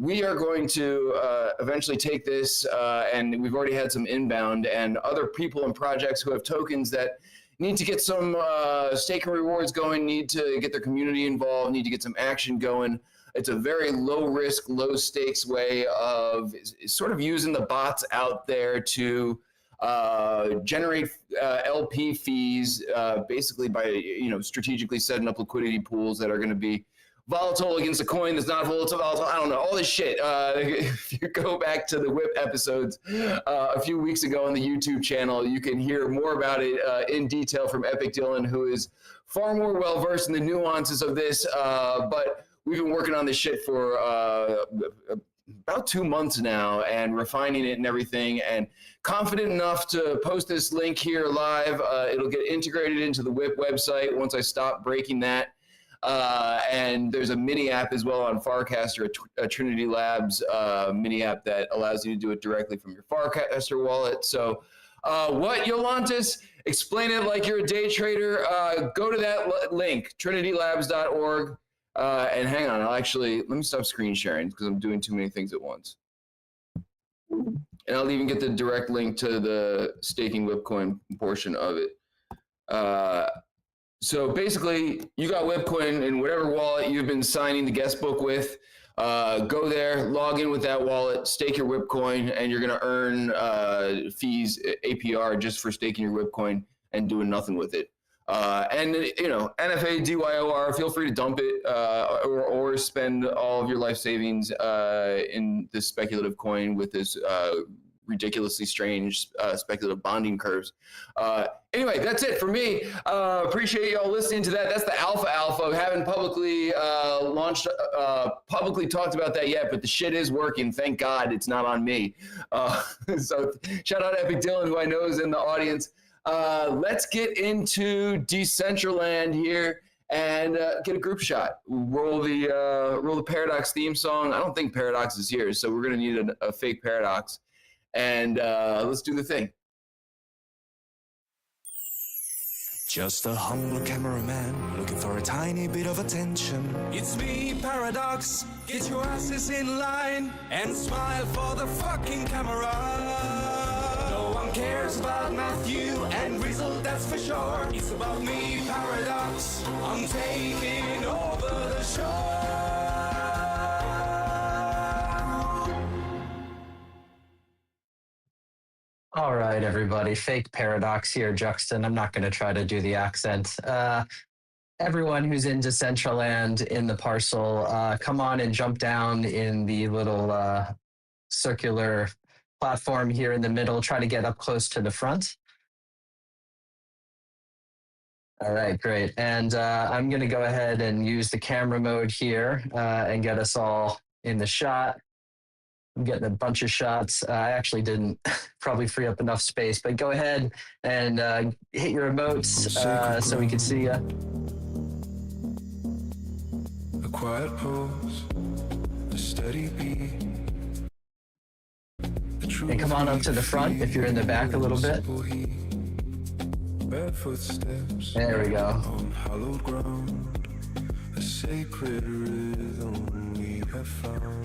we are going to eventually take this, and we've already had some inbound, and other people and projects who have tokens that need to get some staking rewards going, need to get their community involved, need to get some action going. It's a very low risk, low stakes way of sort of using the bots out there to generate LP fees, basically by strategically setting up liquidity pools that are going to be volatile against a coin that's not volatile. I don't know, all this shit. If you go back to the WIP episodes a few weeks ago on the YouTube channel, you can hear more about it in detail from Epic Dylan, who is far more well-versed in the nuances of this. But we've been working on this shit for about 2 months now and refining it and everything, and confident enough to post this link here live. It'll get integrated into the WIP website once I stop breaking that. And there's a mini app as well on Farcaster, a Trinity Labs mini app that allows you to do it directly from your Farcaster wallet. So what, Yolantis? Explain it like you're a day trader. Go to that link, trinitylabs.org. And hang on, let me stop screen sharing because I'm doing too many things at once. And I'll even get the direct link to the staking WIPcoin portion of it. So basically, you got WIPcoin in whatever wallet you've been signing the guest book with. Go there, log in with that wallet, stake your WIPcoin, and you're going to earn fees, APR, just for staking your WIPcoin and doing nothing with it. And NFA, DYOR, feel free to dump it or spend all of your life savings in this speculative coin with this ridiculously strange speculative bonding curves. Anyway, that's it for me. Appreciate y'all listening to that. That's the alpha. Haven't publicly publicly talked about that yet, but the shit is working. Thank God it's not on me. So shout out Epic Dylan, who I know is in the audience. Let's get into Decentraland here and get a group shot. Roll the Paradox theme song. I don't think Paradox is here, so we're gonna need a fake Paradox. And let's do the thing. Just a humble cameraman looking for a tiny bit of attention. It's me, Paradox. Get your asses in line and smile for the fucking camera. No one cares about Matthew and Rizzle, that's for sure. It's about me, Paradox. I'm taking over the show. All right, everybody. Fake Paradox here, Juxton. I'm not going to try to do the accent. Everyone who's in Decentraland in the parcel, come on and jump down in the little circular platform here in the middle. Try to get up close to the front. All right, great. And I'm going to go ahead and use the camera mode here and get us all in the shot. I'm getting a bunch of shots. I actually didn't probably free up enough space, but go ahead and hit your emotes so we can see you. A quiet pose, a steady beat. And come on up to the front if you're in the back a little bit. There we go. On hallowed ground, a sacred rhythm we have found.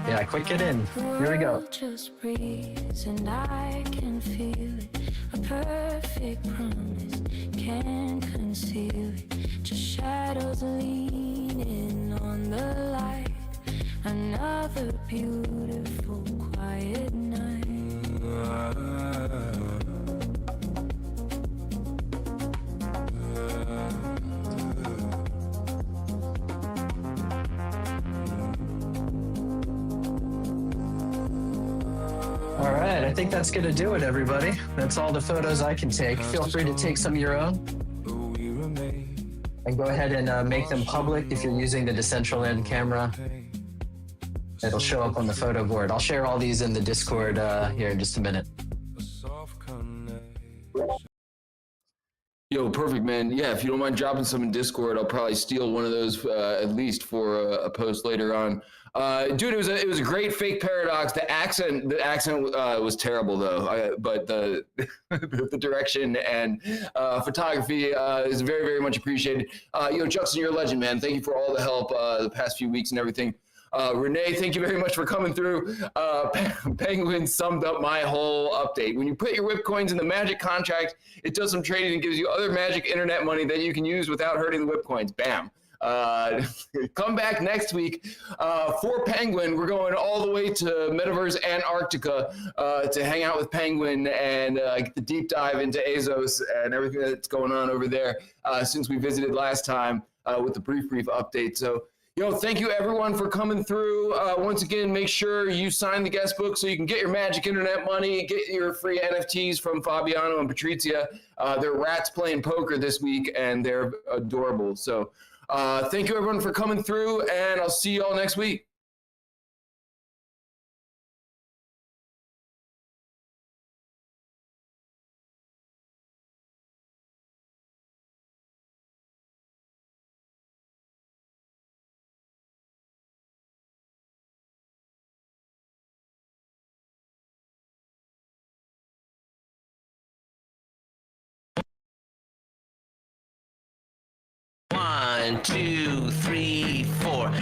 Yeah, quick get in. Here we go. Just breathes and I can feel it. A perfect promise can't conceal it. Just shadows leaning on the light. Another beautiful quiet night. All right, I think that's going to do it, everybody. That's all the photos I can take. Feel free to take some of your own. And go ahead and make them public if you're using the Decentraland camera. It'll show up on the photo board. I'll share all these in the Discord here in just a minute. Yo, perfect, man. Yeah, if you don't mind dropping some in Discord, I'll probably steal one of those at least for a post later on. Dude, it was a great fake Paradox. The accent was terrible though, but the the direction and photography is very, very much appreciated. Yo, Juxton, you're a legend, man. Thank you for all the help the past few weeks and everything. Reneil, thank you very much for coming through. Penguin summed up my whole update. When you put your WIP coins in the Magic contract, it does some trading and gives you other Magic internet money that you can use without hurting the WIP coins. Bam. Come back next week for Penguin. We're going all the way to Metaverse Antarctica to hang out with Penguin and get the deep dive into Azos and everything that's going on over there since we visited last time with the brief update. So, yo, thank you everyone for coming through. Once again, make sure you sign the guest book so you can get your Magic internet money, get your free NFTs from Fabiano and Patrizia. They're rats playing poker this week and they're adorable. So thank you everyone for coming through and I'll see you all next week. One, two, three, four.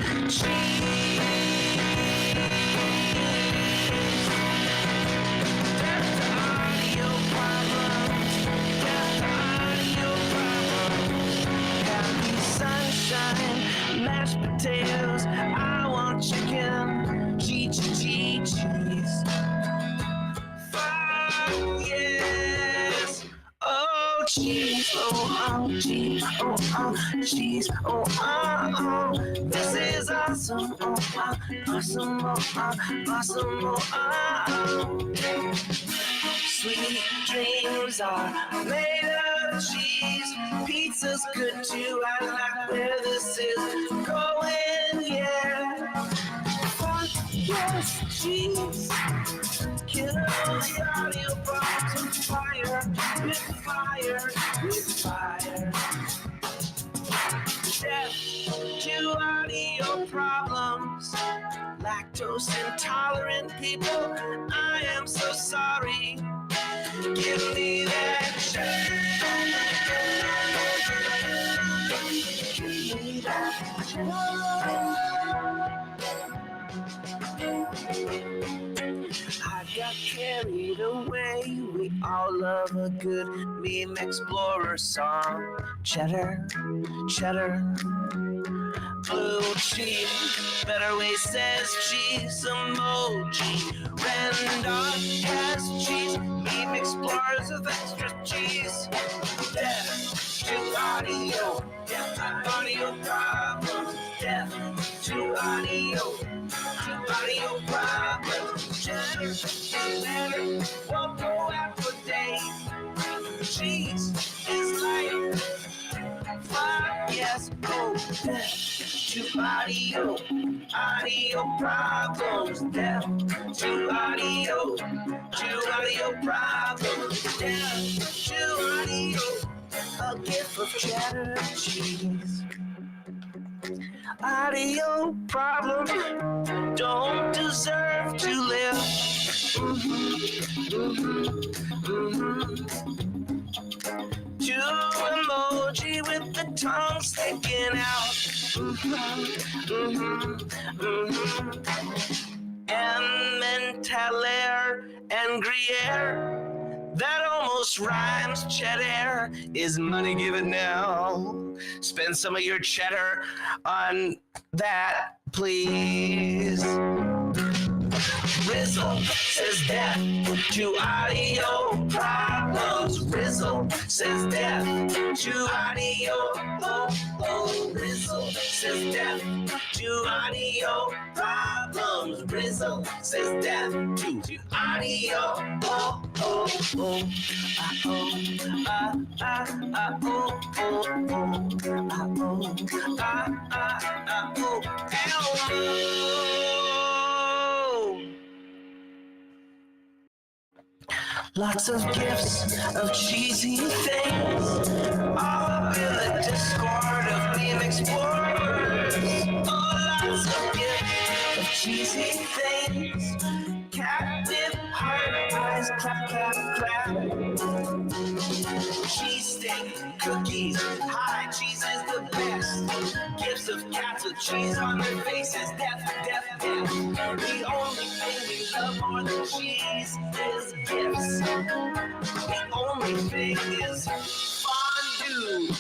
Sunshine, mashed potatoes. I want chicken. Cheech, cheech. cheese, oh, cheese, oh, cheese, oh. This is awesome, awesome, awesome, oh. Sweet dreams are made of cheese. Pizza's good too. I like where this is going, yeah. Fuck yes, cheese. Kill the audio bombs with fire, with fire, with fire. Death to audio problems. Lactose intolerant people, I am so sorry. Give me that shit. Give me that shit. I got carried away. We all love a good meme explorer song. Cheddar, cheddar. Blue cheese, better way says cheese emoji. Random has cheese, meme explorers with extra cheese. Death to audio, death to audio problems. Death to audio problems. Cheddar is better, won't go out for days. Cheese is life. Fuck yes, oh, death to audio problems, death to audio problems, death to audio, a gift of cheddar cheese. Audio problems don't deserve to live. To emoji with the tongue sticking out. Emmentaler and Gruyere, that almost rhymes. Cheddar is money given now. Spend some of your cheddar on that, please. Rizzle says death to audio problems. Rizzle says death to audio. Oh, Rizzle says death to audio problems. Rizzle says death to audio. Lots of gifts of cheesy things, all up in the Discord of Meme Explorers. Oh, lots of gifts of cheesy things. Cat with heart eyes, clap, clap, clap. Cheese steak, cookies, hi, cheese is the best. Gifts of cats with cheese on their faces, death, death, death. The only thing we love more than cheese is gifts. The only thing is fondue.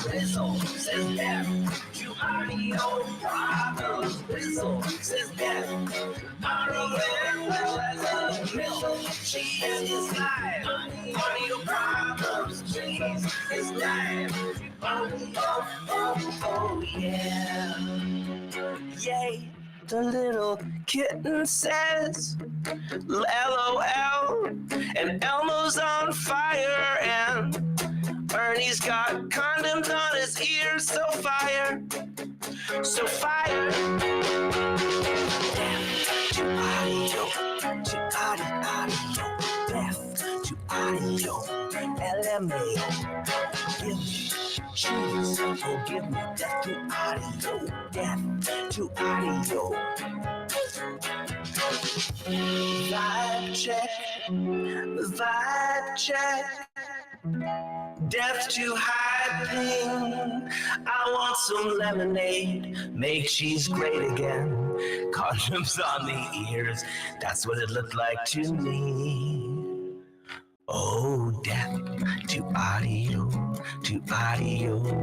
Rizzle says death to audio problems. Rizzle says death to audio problems. Cheese is live. Audio problems. Cheese is live. Oh, yeah. Yay. The little kitten says LOL, and Elmo's on fire, and Ernie's got condoms on his ears, so fire, so fire. Death to audio, death to audio, LMA, give me cheese, oh give me death to audio, death to audio. Vibe check, death to high ping. I want some lemonade, make cheese great again. Condoms on the ears, that's what it looked like to me. Oh, death to audio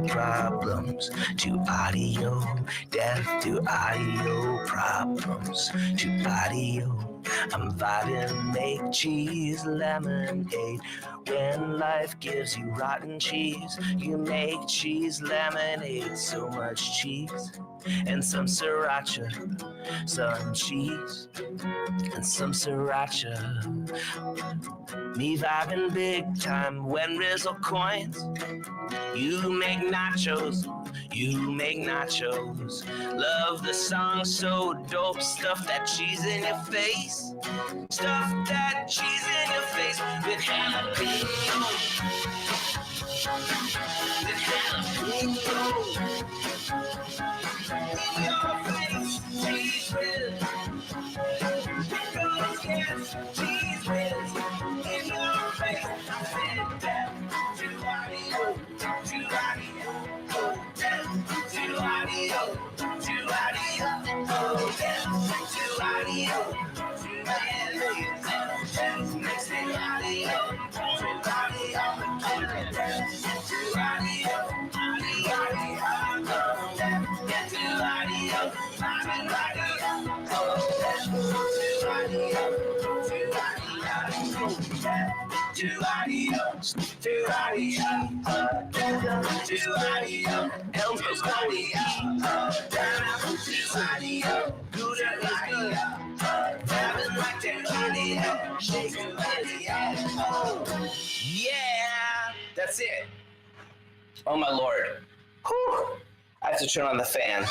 problems, to audio, death to audio problems, to audio. I'm vibing, make cheese lemonade. When life gives you rotten cheese, you make cheese lemonade. So much cheese and some sriracha, some cheese and some sriracha. Me vibing big time when Rizzle coins. You make nachos, you make nachos. Love the song so dope. Stuff that cheese in your face. Stuff that cheese in your face with jalapeno. With jalapeno. In your face, cheese whiz. Pickles, yes, cheese whiz. In your face, I said that. Churradio, churradio, oh yeah. Churradio, churradio, oh yeah. Churradio, churradio, next churradio, churradio, churradio, Elmo's going Gouda is good. Having like that shake yeah, that's it. Oh my lord. Whew. I have to turn on the fan.